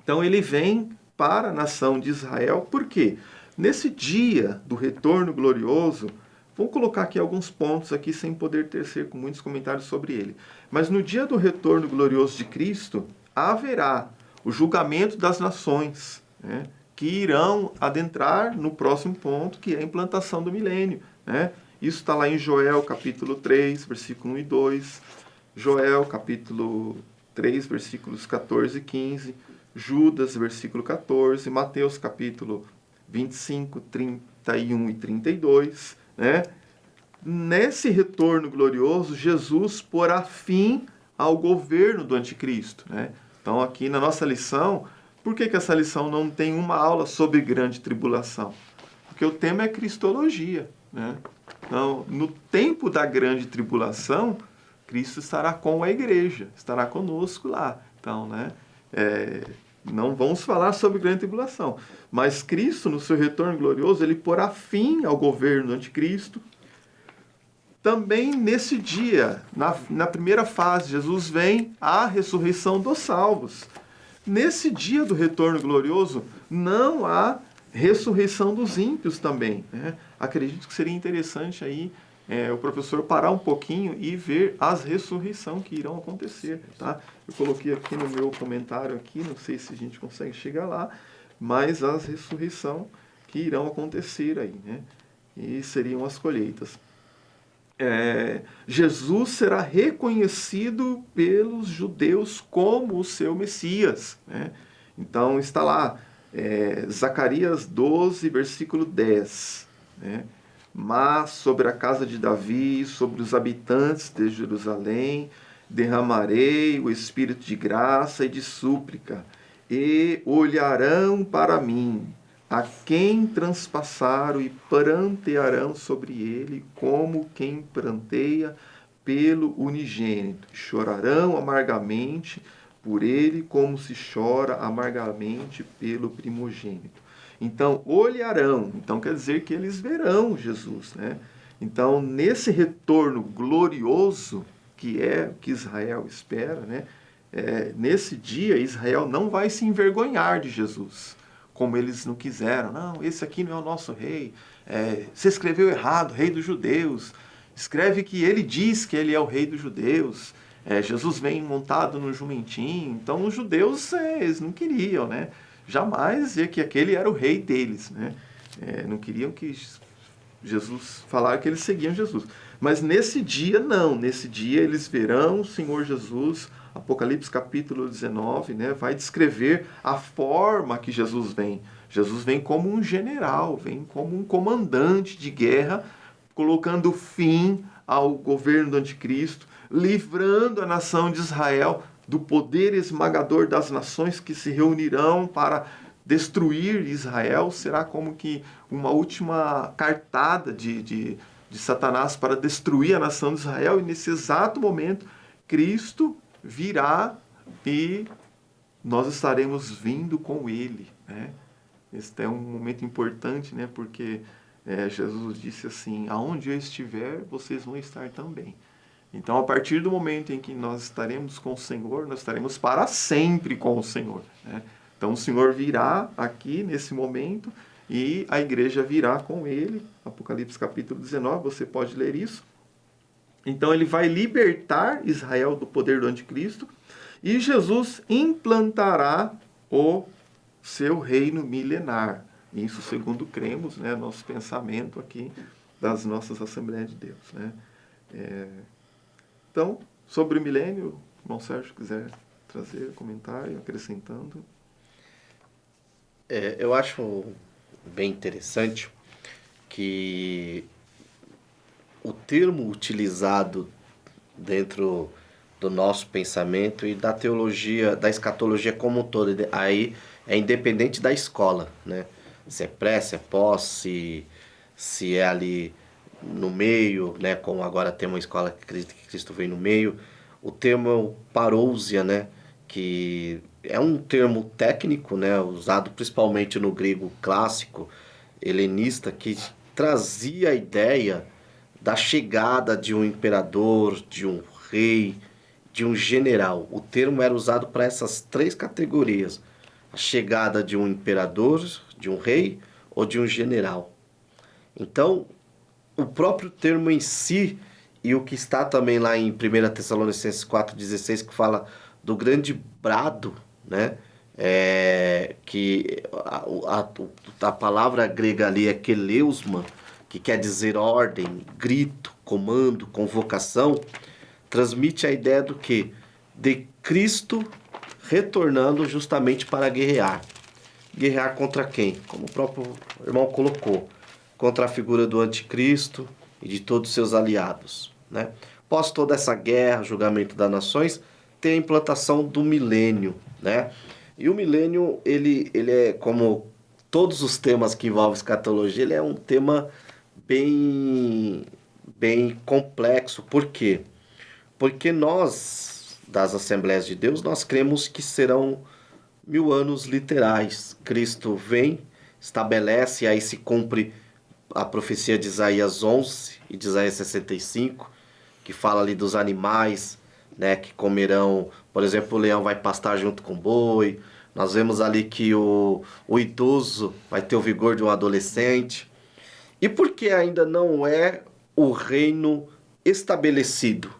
Então, ele vem para a nação de Israel, por quê? Nesse dia do retorno glorioso, vou colocar aqui alguns pontos aqui sem poder tecer com muitos comentários sobre ele. Mas no dia do retorno glorioso de Cristo, haverá o julgamento das nações, né, que irão adentrar no próximo ponto, que é a implantação do milênio, né? Isso está lá em Joel, capítulo 3, versículo 1 e 2. Joel, capítulo 3, versículos 14 e 15. Judas, versículo 14. Mateus, capítulo 25, 31 e 32. Né? Nesse retorno glorioso, Jesus porá fim ao governo do anticristo. Né? Então, aqui na nossa lição, por que essa lição não tem uma aula sobre grande tribulação? Porque o tema é cristologia. Né? Então, no tempo da grande tribulação, Cristo estará com a igreja, estará conosco lá. Então, né, não vamos falar sobre grande tribulação, mas Cristo, no seu retorno glorioso, ele porá fim ao governo do anticristo. Também nesse dia, na primeira fase, Jesus vem à ressurreição dos salvos. Nesse dia do retorno glorioso, não há ressurreição dos ímpios também. Né? Acredito que seria interessante aí o professor parar um pouquinho e ver as ressurreições que irão acontecer. Tá? Eu coloquei aqui no meu comentário, aqui, não sei se a gente consegue chegar lá, mas as ressurreições que irão acontecer aí. Né? E seriam as colheitas. Jesus será reconhecido pelos judeus como o seu Messias. Né? Então está lá, Zacarias 12, versículo 10. Né? Mas sobre a casa de Davi, sobre os habitantes de Jerusalém, derramarei o espírito de graça e de súplica, e olharão para mim, a quem transpassaram e prantearão sobre ele, como quem pranteia pelo unigênito. Chorarão amargamente por ele, como se chora amargamente pelo primogênito. Então, olharão. Então, quer dizer que eles verão Jesus. Né? Então, nesse retorno glorioso, que é o que Israel espera, né? Nesse dia, Israel não vai se envergonhar de Jesus, como eles não quiseram. Não, esse aqui não é o nosso rei. Você escreveu errado, rei dos judeus. Escreve que ele diz que ele é o rei dos judeus. Jesus vem montado no jumentinho. Então, os judeus, eles não queriam, né? Jamais dizer que aquele era o rei deles. Né? Não queriam que Jesus, falaram que eles seguiam Jesus. Mas nesse dia não, nesse dia eles verão o Senhor Jesus. Apocalipse capítulo 19, né, vai descrever a forma que Jesus vem. Jesus vem como um general, vem como um comandante de guerra, colocando fim ao governo do anticristo, livrando a nação de Israel do poder esmagador das nações que se reunirão para destruir Israel. Será como que uma última cartada de Satanás para destruir a nação de Israel, e nesse exato momento Cristo virá e nós estaremos vindo com ele, né? Este é um momento importante, né? Porque Jesus disse assim: aonde eu estiver, vocês vão estar também. Então, a partir do momento em que nós estaremos com o Senhor, nós estaremos para sempre com o Senhor, né? Então, o Senhor virá aqui nesse momento e a igreja virá com ele. Apocalipse capítulo 19, você pode ler isso. Então, ele vai libertar Israel do poder do anticristo e Jesus implantará o seu reino milenar. Isso segundo cremos, né, nosso pensamento aqui das nossas Assembleias de Deus, né? Então, sobre o milênio, o irmão Sérgio quiser trazer comentário, acrescentando. Eu acho bem interessante que o termo utilizado dentro do nosso pensamento e da teologia, da escatologia como um todo, aí é independente da escola, né? Se é pré, se é pós, se é ali no meio, né? Como agora tem uma escola que Cristo vem no meio. O termo parousia, né? Que é um termo técnico, né? Usado principalmente no grego clássico, helenista, que trazia a ideia da chegada de um imperador, de um rei, de um general. O termo era usado para essas três categorias: a chegada de um imperador, de um rei ou de um general. Então, o próprio termo em si, e o que está também lá em 1 Tessalonicenses 4,16, que fala do grande brado, né? Que a palavra grega ali é keleusma, que quer dizer ordem, grito, comando, convocação, transmite a ideia do que? De Cristo retornando justamente para guerrear. Guerrear contra quem? Como o próprio irmão colocou, contra a figura do anticristo e de todos os seus aliados, né? Após toda essa guerra, julgamento das nações, tem a implantação do milênio, né? E o milênio, ele é, como todos os temas que envolvem escatologia, ele é um tema bem complexo. Por quê? Porque nós, das Assembleias de Deus, nós cremos que serão 1000 anos literais. Cristo vem, estabelece, aí se cumpre a profecia de Isaías 11 e de Isaías 65, que fala ali dos animais, né, que comerão, por exemplo, o leão vai pastar junto com o boi. Nós vemos ali que o idoso vai ter o vigor de um adolescente. E por que ainda não é o reino estabelecido?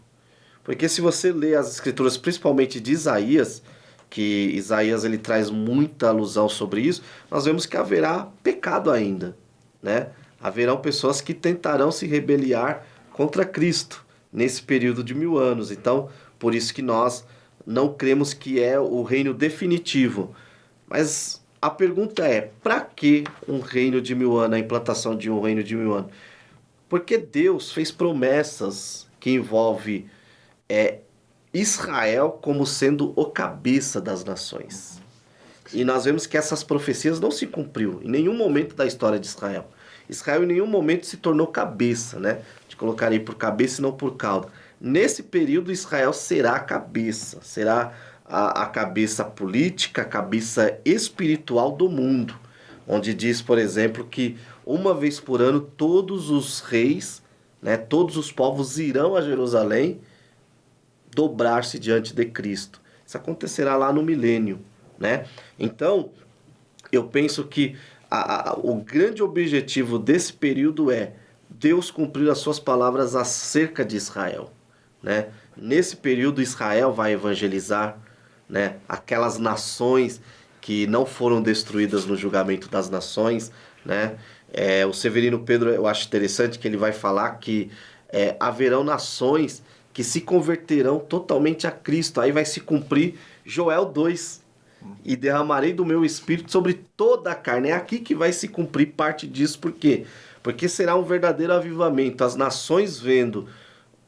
Porque se você lê as escrituras, principalmente de Isaías, que Isaías ele traz muita alusão sobre isso, nós vemos que haverá pecado ainda, né? Haverão pessoas que tentarão se rebeliar contra Cristo nesse período de 1000 anos. Então, por isso que nós não cremos que é o reino definitivo. Mas a pergunta é, para que um reino de 1000 anos, a implantação de um reino de 1000 anos? Porque Deus fez promessas que envolvem Israel como sendo o cabeça das nações. E nós vemos que essas profecias não se cumpriu em nenhum momento da história de Israel. Israel em nenhum momento se tornou cabeça, né? De colocar aí por cabeça e não por cauda. Nesse período, Israel será a cabeça, será a cabeça política, a cabeça espiritual do mundo. Onde diz, por exemplo, que uma vez por ano todos os reis, né, todos os povos irão a Jerusalém dobrar-se diante de Cristo. Isso acontecerá lá no milênio, né? Então, eu penso que o grande objetivo desse período é Deus cumprir as suas palavras acerca de Israel, né? Nesse período, Israel vai evangelizar, né, aquelas nações que não foram destruídas no julgamento das nações, né? O Severino Pedro, eu acho interessante que ele vai falar que haverão nações que se converterão totalmente a Cristo. Aí vai se cumprir Joel 2. E derramarei do meu espírito sobre toda a carne. É aqui que vai se cumprir parte disso. Por quê? Porque será um verdadeiro avivamento. As nações vendo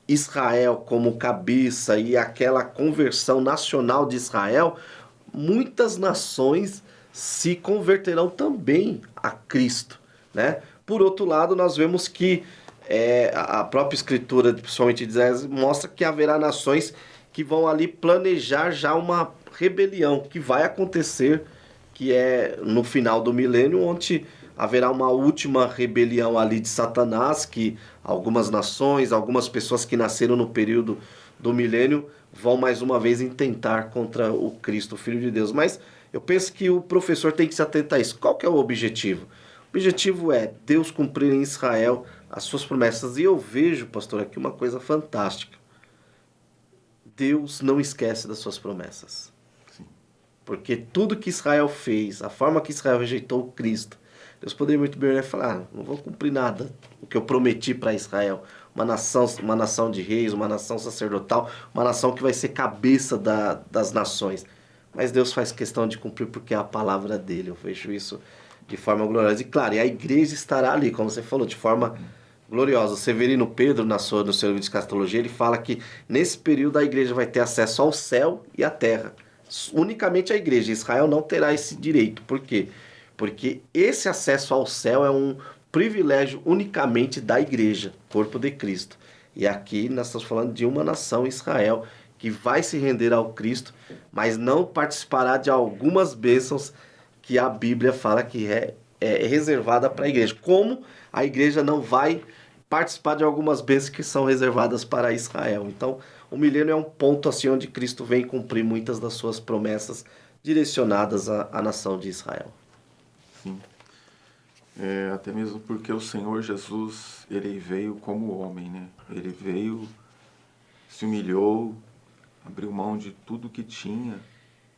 Israel como cabeça e aquela conversão nacional de Israel, muitas nações se converterão também a Cristo, né? Por outro lado, nós vemos que a própria escritura, principalmente de Isaías, mostra que haverá nações que vão ali planejar já uma rebelião que vai acontecer, que é no final do milênio, onde haverá uma última rebelião ali de Satanás, que algumas nações, algumas pessoas que nasceram no período do milênio vão mais uma vez intentar contra o Cristo, o Filho de Deus. Mas eu penso que o professor tem que se atentar a isso. Qual que é o objetivo? O objetivo é Deus cumprir em Israel as suas promessas. E eu vejo, pastor, aqui uma coisa fantástica. Deus não esquece das suas promessas. Sim. Porque tudo que Israel fez, a forma que Israel rejeitou o Cristo, Deus poderia muito bem falar, não vou cumprir nada o que eu prometi para Israel. Uma nação de reis, uma nação sacerdotal, uma nação que vai ser cabeça das nações. Mas Deus faz questão de cumprir porque é a palavra dele. Eu vejo isso de forma gloriosa. E claro, e a igreja estará ali, como você falou, de forma gloriosa. O Severino Pedro, no seu livro de escatologia, ele fala que nesse período a igreja vai ter acesso ao céu e à terra. Unicamente a igreja. Israel não terá esse direito. Por quê? Porque esse acesso ao céu é um privilégio unicamente da igreja, corpo de Cristo. E aqui nós estamos falando de uma nação, Israel, que vai se render ao Cristo, mas não participará de algumas bênçãos que a Bíblia fala que é reservada para a igreja. Como a igreja não vai participar de algumas bênçãos que são reservadas para Israel. Então, o milênio é um ponto assim onde Cristo vem cumprir muitas das suas promessas direcionadas à nação de Israel. Sim. Até mesmo porque o Senhor Jesus, ele veio como homem, né? Ele veio, se humilhou, abriu mão de tudo que tinha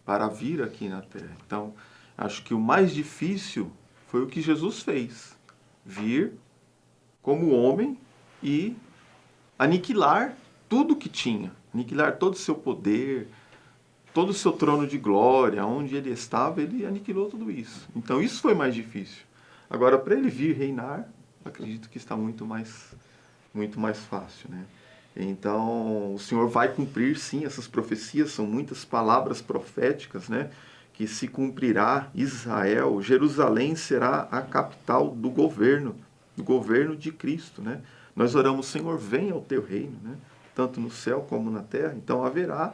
para vir aqui na Terra. Então, acho que o mais difícil foi o que Jesus fez. Vir como homem e aniquilar tudo que tinha. Aniquilar todo o seu poder, todo o seu trono de glória, onde ele estava, ele aniquilou tudo isso. Então isso foi mais difícil. Agora, para ele vir reinar, acredito que está muito mais fácil, né? Então, o Senhor vai cumprir, sim, essas profecias, são muitas palavras proféticas, né? Que se cumprirá Israel, Jerusalém será a capital do governo de Cristo, né? Nós oramos, Senhor, venha ao teu reino, né? Tanto no céu como na terra. Então haverá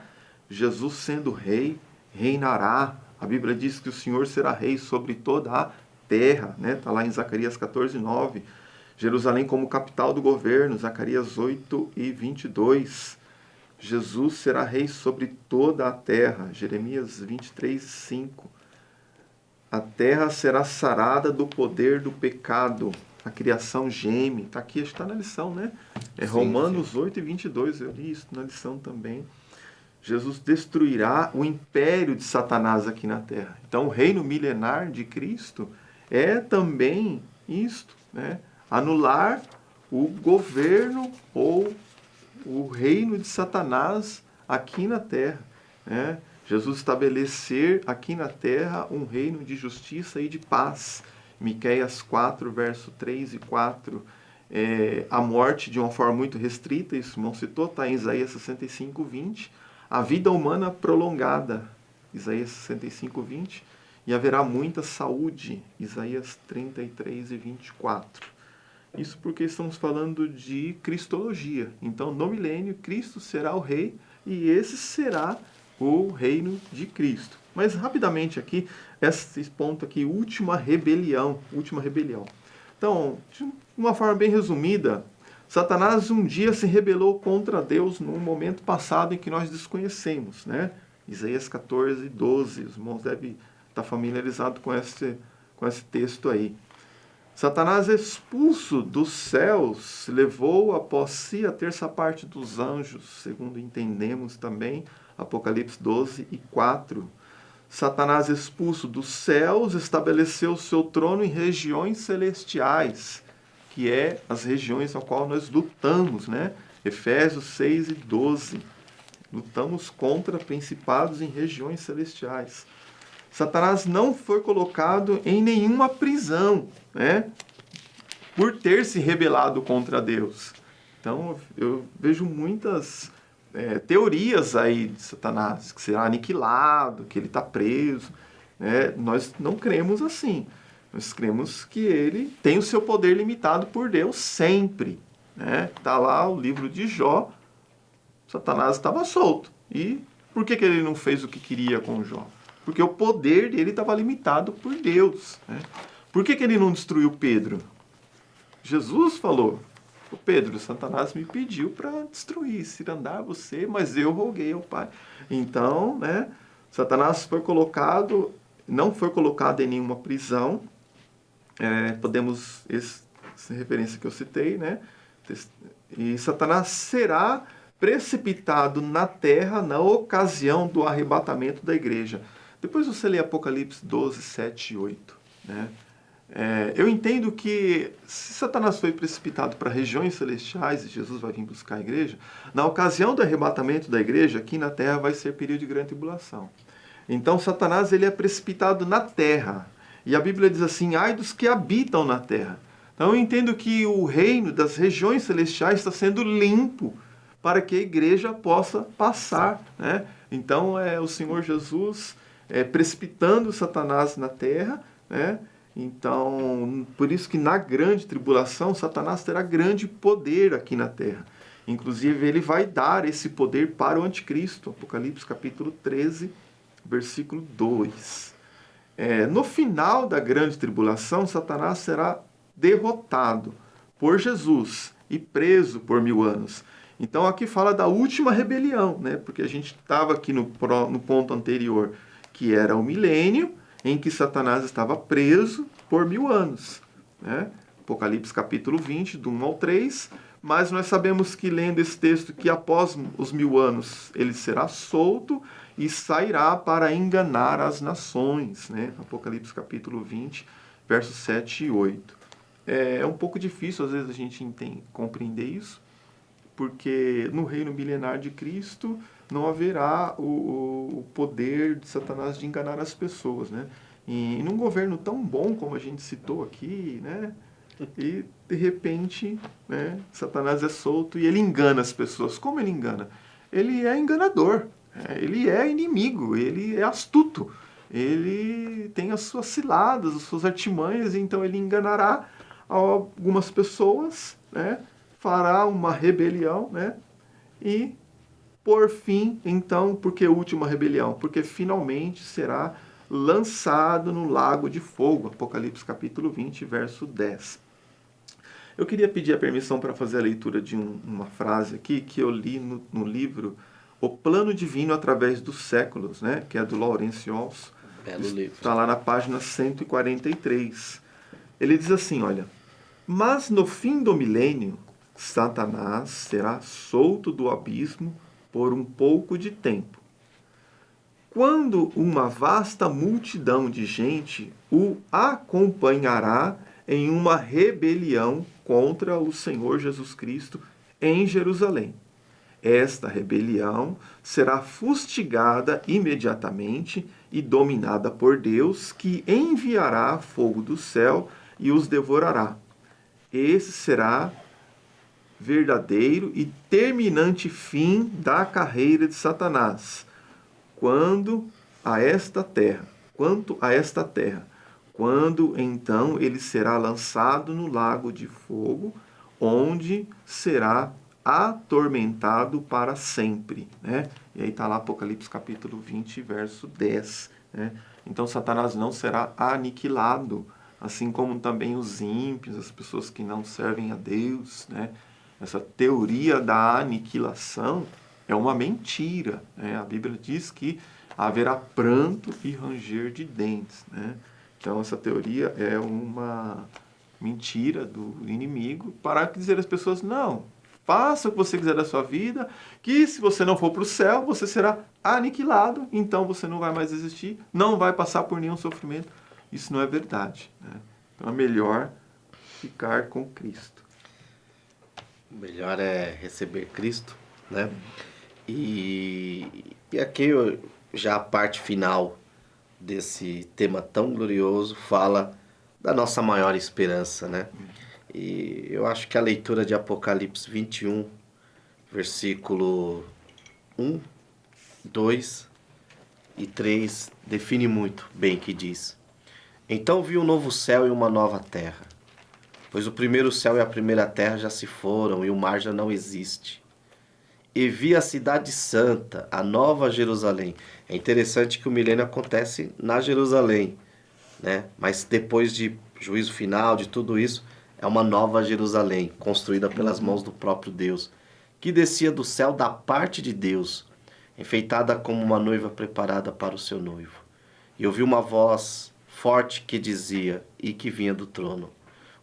Jesus sendo rei, reinará. A Bíblia diz que o Senhor será rei sobre toda a terra, né? Está lá em Zacarias 14:9. Jerusalém como capital do governo, Zacarias 8:22. Jesus será rei sobre toda a terra, Jeremias 23:5. A terra será sarada do poder do pecado. A criação geme. Está aqui, está na lição, né? Romanos 8:22. Eu li isso na lição também. Jesus destruirá o império de Satanás aqui na terra. Então, o reino milenar de Cristo é também isto, né? Anular o governo ou o reino de Satanás aqui na terra, né? Jesus estabelecer aqui na terra um reino de justiça e de paz. Miqueias 4, verso 3 e 4. A morte de uma forma muito restrita, isso não citou, está em Isaías 65:20. A vida humana prolongada, Isaías 65:20. E haverá muita saúde, Isaías 33:24. Isso porque estamos falando de cristologia. Então, no milênio, Cristo será o rei e esse será o reino de Cristo. Mas, rapidamente aqui, esse ponto aqui, última rebelião. Então, de uma forma bem resumida, Satanás um dia se rebelou contra Deus num momento passado em que nós desconhecemos, né? Isaías 14:12. Os irmãos devem estar familiarizados com esse texto aí. Satanás, expulso dos céus, levou após si a terça parte dos anjos, segundo entendemos também, Apocalipse 12:4. Satanás, expulso dos céus, estabeleceu o seu trono em regiões celestiais, que é as regiões ao qual nós lutamos, né? Efésios 6 e 12. Lutamos contra principados em regiões celestiais. Satanás não foi colocado em nenhuma prisão, né? Por ter se rebelado contra Deus. Então, eu vejo muitas teorias aí de Satanás, que será aniquilado, que ele está preso. Né? Nós não cremos assim. Nós cremos que ele tem o seu poder limitado por Deus sempre. Está lá o livro de Jó, Satanás estava solto. E por que ele não fez o que queria com Jó? Porque o poder dele estava limitado por Deus. Né? Por que ele não destruiu Pedro? Jesus falou: "O Pedro, Satanás me pediu para destruir, se andar você, mas eu roguei ao Pai." Então, né, Satanás foi colocado, não foi colocado em nenhuma prisão. Essa referência que eu citei, né? E Satanás será precipitado na terra na ocasião do arrebatamento da igreja. Depois você lê Apocalipse 12, 7 e 8. Né? Eu entendo que se Satanás foi precipitado para regiões celestiais e Jesus vai vir buscar a igreja, na ocasião do arrebatamento da igreja, aqui na terra vai ser período de grande tribulação. Então Satanás ele é precipitado na terra. E a Bíblia diz assim: ai dos que habitam na terra. Então eu entendo que o reino das regiões celestiais está sendo limpo para que a igreja possa passar. Né? Então é o Senhor Jesus precipitando Satanás na terra. Né? Então, por isso que na grande tribulação, Satanás terá grande poder aqui na terra. Inclusive, ele vai dar esse poder para o anticristo. Apocalipse capítulo 13, versículo 2. No final da grande tribulação, Satanás será derrotado por Jesus e preso por 1000 anos. Então, aqui fala da última rebelião, né? Porque a gente estava aqui no ponto anterior, que era o milênio, em que Satanás estava preso por 1000 anos. Né? Apocalipse capítulo 20, do 1 ao 3. Mas nós sabemos que, lendo esse texto, que após os 1000 anos ele será solto e sairá para enganar as nações. Né? Apocalipse capítulo 20, versos 7 e 8. É um pouco difícil, às vezes, a gente compreender isso, porque no reino milenar de Cristo não haverá o poder de Satanás de enganar as pessoas, né? E num governo tão bom como a gente citou aqui, né? E de repente, né, Satanás é solto e ele engana as pessoas. Como ele engana? Ele é enganador, ele é inimigo, ele é astuto, ele tem as suas ciladas, as suas artimanhas, então ele enganará algumas pessoas, né? Fará uma rebelião, né? E por fim, então, por que última rebelião? Porque finalmente será lançado no lago de fogo. Apocalipse capítulo 20, verso 10. Eu queria pedir a permissão para fazer a leitura de uma frase aqui que eu li no livro O Plano Divino através dos Séculos, né? Que é do Laurence Yols. Belo livro. Está lá na página 143. Ele diz assim, olha: mas no fim do milênio, Satanás será solto do abismo por um pouco de tempo. Quando uma vasta multidão de gente o acompanhará em uma rebelião contra o Senhor Jesus Cristo em Jerusalém. Esta rebelião será fustigada imediatamente e dominada por Deus, que enviará fogo do céu e os devorará. Esse será verdadeiro e terminante fim da carreira de Satanás, quanto a esta terra, quando então ele será lançado no lago de fogo, onde será atormentado para sempre. Né? E aí está lá Apocalipse capítulo 20, verso 10. Né? Então Satanás não será aniquilado, assim como também os ímpios, as pessoas que não servem a Deus. Né? Essa teoria da aniquilação é uma mentira. Né? A Bíblia diz que haverá pranto e ranger de dentes. Né? Então, essa teoria é uma mentira do inimigo para dizer às pessoas: não, faça o que você quiser da sua vida, que se você não for para o céu, você será aniquilado, então você não vai mais existir, não vai passar por nenhum sofrimento. Isso não é verdade, né? Então é melhor ficar com Cristo. O melhor é receber Cristo, né? E aqui já a parte final desse tema tão glorioso fala da nossa maior esperança, né? E eu acho que a leitura de Apocalipse 21, versículo 1, 2 e 3 define muito bem o que diz. Então vi um novo céu e uma nova terra, pois o primeiro céu e a primeira terra já se foram e o mar já não existe. E vi a cidade santa, a nova Jerusalém. É interessante que o milênio acontece na Jerusalém, né? Mas depois de juízo final, de tudo isso, é uma nova Jerusalém, construída pelas mãos do próprio Deus, que descia do céu da parte de Deus, enfeitada como uma noiva preparada para o seu noivo. E ouvi uma voz forte que dizia, e que vinha do trono: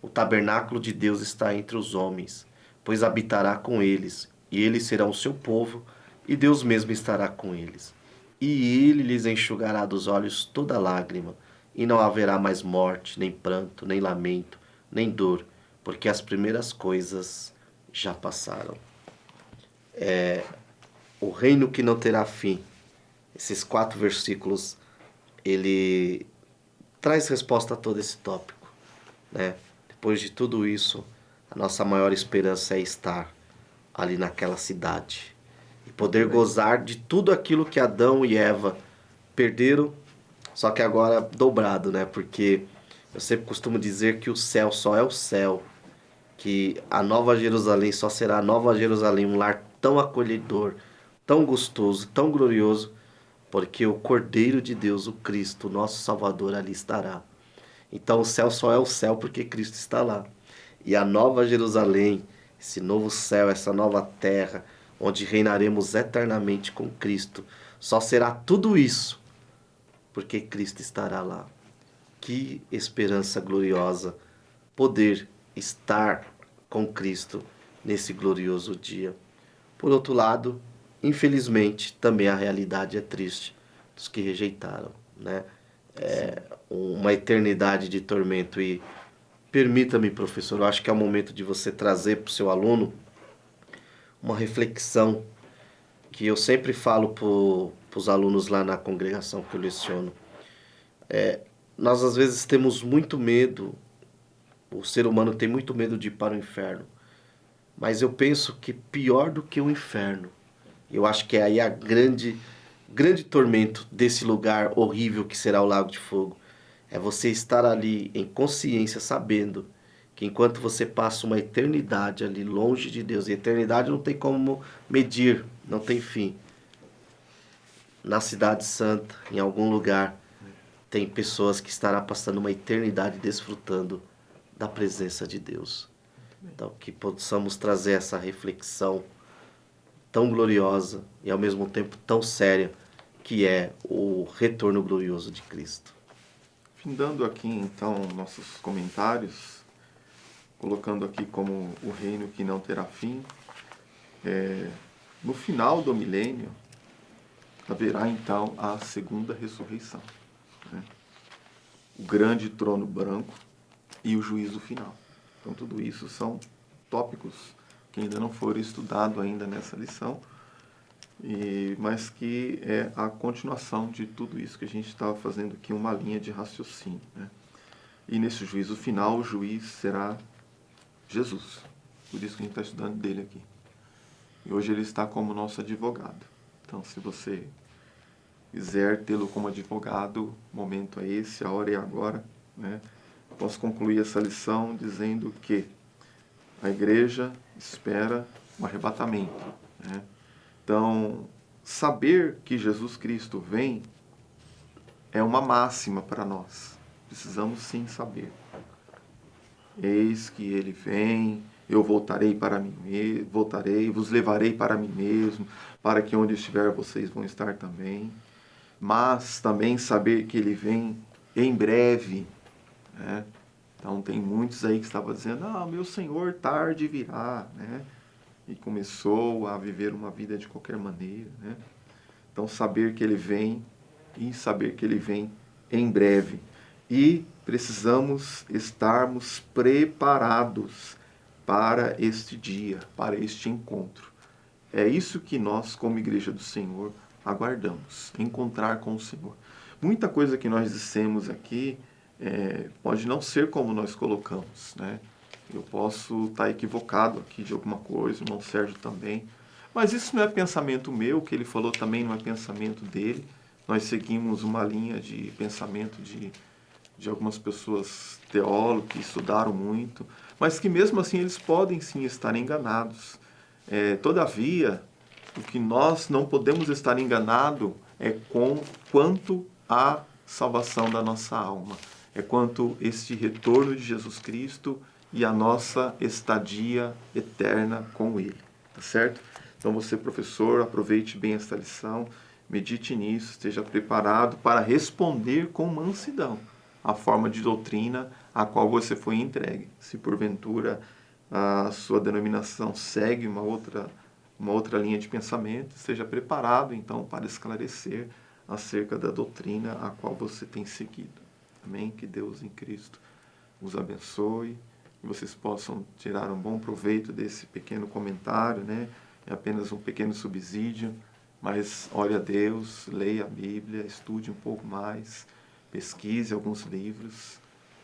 o tabernáculo de Deus está entre os homens, pois habitará com eles, e eles serão o seu povo, e Deus mesmo estará com eles. E ele lhes enxugará dos olhos toda lágrima, e não haverá mais morte, nem pranto, nem lamento, nem dor, porque as primeiras coisas já passaram. O reino que não terá fim. Esses 4 versículos, ele traz resposta a todo esse tópico, né? Depois de tudo isso, a nossa maior esperança é estar ali naquela cidade e poder gozar de tudo aquilo que Adão e Eva perderam, só que agora dobrado, né? Porque eu sempre costumo dizer que o céu só é o céu, que a Nova Jerusalém só será a Nova Jerusalém, um lar tão acolhedor, tão gostoso, tão glorioso, porque o Cordeiro de Deus, o Cristo, nosso Salvador, ali estará. Então o céu só é o céu porque Cristo está lá. E a Nova Jerusalém, esse novo céu, essa nova terra, onde reinaremos eternamente com Cristo, só será tudo isso porque Cristo estará lá. Que esperança gloriosa poder estar com Cristo nesse glorioso dia. Por outro lado, infelizmente, também a realidade é triste dos que rejeitaram, né? Uma eternidade de tormento. E permita-me, professor, eu acho que é o momento de você trazer para o seu aluno uma reflexão que eu sempre falo para os alunos lá na congregação que eu leciono. Nós às vezes temos muito medo, o ser humano tem muito medo de ir para o inferno, mas eu penso que pior do que o inferno, eu acho que é aí a grande tormento desse lugar horrível que será o Lago de Fogo, é você estar ali em consciência, sabendo que enquanto você passa uma eternidade ali longe de Deus, e eternidade não tem como medir, não tem fim, na Cidade Santa, em algum lugar, tem pessoas que estarão passando uma eternidade desfrutando da presença de Deus. Então, que possamos trazer essa reflexão tão gloriosa e ao mesmo tempo tão séria, que é o retorno glorioso de Cristo. Findando aqui, então, nossos comentários, colocando aqui como o reino que não terá fim, no final do milênio, haverá, então, a segunda ressurreição, né? O grande trono branco e o juízo final. Então, tudo isso são tópicos que ainda não foram estudados ainda nessa lição, mas que é a continuação de tudo isso que a gente estava fazendo aqui, uma linha de raciocínio, né? E nesse juízo final, o juiz será Jesus. Por isso que a gente está estudando dele aqui. E hoje ele está como nosso advogado. Então, se você quiser tê-lo como advogado, o momento é esse, a hora é agora, né? Posso concluir essa lição dizendo que a igreja espera o arrebatamento, né? Então, saber que Jesus Cristo vem é uma máxima para nós. Precisamos sim saber. Eis que ele vem, eu voltarei para mim mesmo, voltarei, vos levarei para mim mesmo, para que onde estiver vocês vão estar também. Mas também saber que ele vem em breve, né? Então tem muitos aí que estavam dizendo, meu Senhor tarde virá, né? e começou a viver uma vida de qualquer maneira, né? Então, saber que Ele vem e saber que Ele vem em breve. E precisamos estarmos preparados para este dia, para este encontro. É isso que nós, como Igreja do Senhor, aguardamos, encontrar com o Senhor. Muita coisa que nós dissemos aqui pode não ser como nós colocamos, né? Eu posso estar equivocado aqui de alguma coisa, o irmão Sérgio também. Mas isso não é pensamento meu, o que ele falou também não é pensamento dele. Nós seguimos uma linha de pensamento de algumas pessoas teólogos que estudaram muito, mas que mesmo assim eles podem sim estar enganados. Todavia, o que nós não podemos estar enganados é quanto à salvação da nossa alma. É quanto este retorno de Jesus Cristo e a nossa estadia eterna com Ele. Tá certo? Então você, professor, aproveite bem esta lição, medite nisso, esteja preparado para responder com mansidão a forma de doutrina a qual você foi entregue. Se porventura a sua denominação segue uma outra linha de pensamento, esteja preparado então para esclarecer acerca da doutrina a qual você tem seguido. Amém? Que Deus em Cristo os abençoe, que vocês possam tirar um bom proveito desse pequeno comentário, né? É apenas um pequeno subsídio, mas ore a Deus, leia a Bíblia, estude um pouco mais, pesquise alguns livros,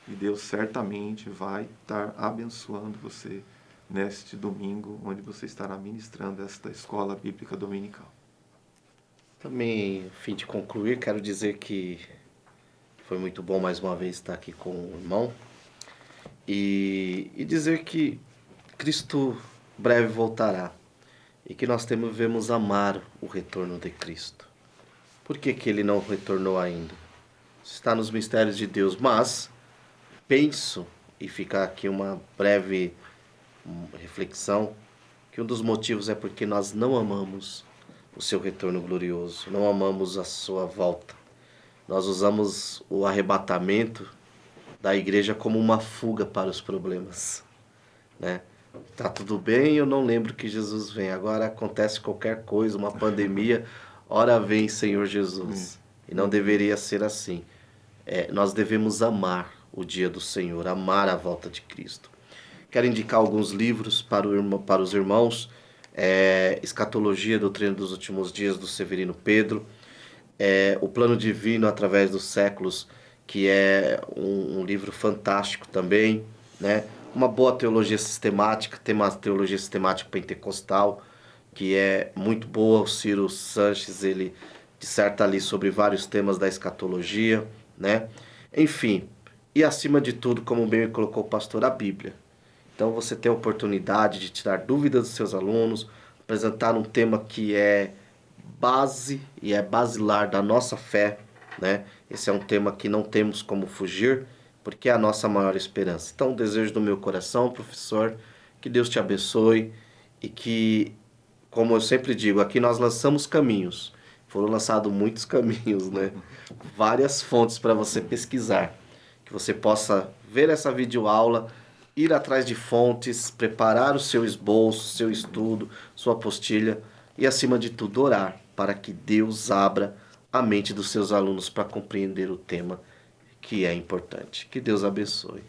e Deus certamente vai estar abençoando você neste domingo, onde você estará ministrando esta escola bíblica dominical. Também, a fim de concluir, quero dizer que foi muito bom mais uma vez estar aqui com o irmão e dizer que Cristo breve voltará e que nós devemos amar o retorno de Cristo. Por que ele não retornou ainda? Está nos mistérios de Deus, mas penso, e ficar aqui uma breve reflexão, que um dos motivos é porque nós não amamos o seu retorno glorioso, não amamos a sua volta. Nós usamos o arrebatamento da igreja como uma fuga para os problemas, né? Tá tudo bem, eu não lembro que Jesus vem. Agora acontece qualquer coisa, uma pandemia, ora vem Senhor Jesus. E não deveria ser assim. Nós devemos amar o dia do Senhor, amar a volta de Cristo. Quero indicar alguns livros para os irmãos. Escatologia, Doutrina dos Últimos Dias, do Severino Pedro. O Plano Divino através dos Séculos, que é um livro fantástico também, né? Uma boa teologia sistemática, tem uma teologia sistemática pentecostal, que é muito boa. O Ciro Sanches, ele disserta ali sobre vários temas da escatologia, né? Enfim, e acima de tudo, como bem colocou o pastor, a Bíblia. Então você tem a oportunidade de tirar dúvidas dos seus alunos, apresentar um tema que é base e é basilar da nossa fé, né? Esse é um tema que não temos como fugir, porque é a nossa maior esperança. Então, o desejo do meu coração, professor, que Deus te abençoe e que, como eu sempre digo, aqui nós lançamos caminhos. Foram lançados muitos caminhos, né? Várias fontes para você pesquisar. Que você possa ver essa videoaula, ir atrás de fontes, preparar o seu esboço, seu estudo, sua apostila e, acima de tudo, orar para que Deus abra a mente dos seus alunos para compreender o tema que é importante. Que Deus abençoe.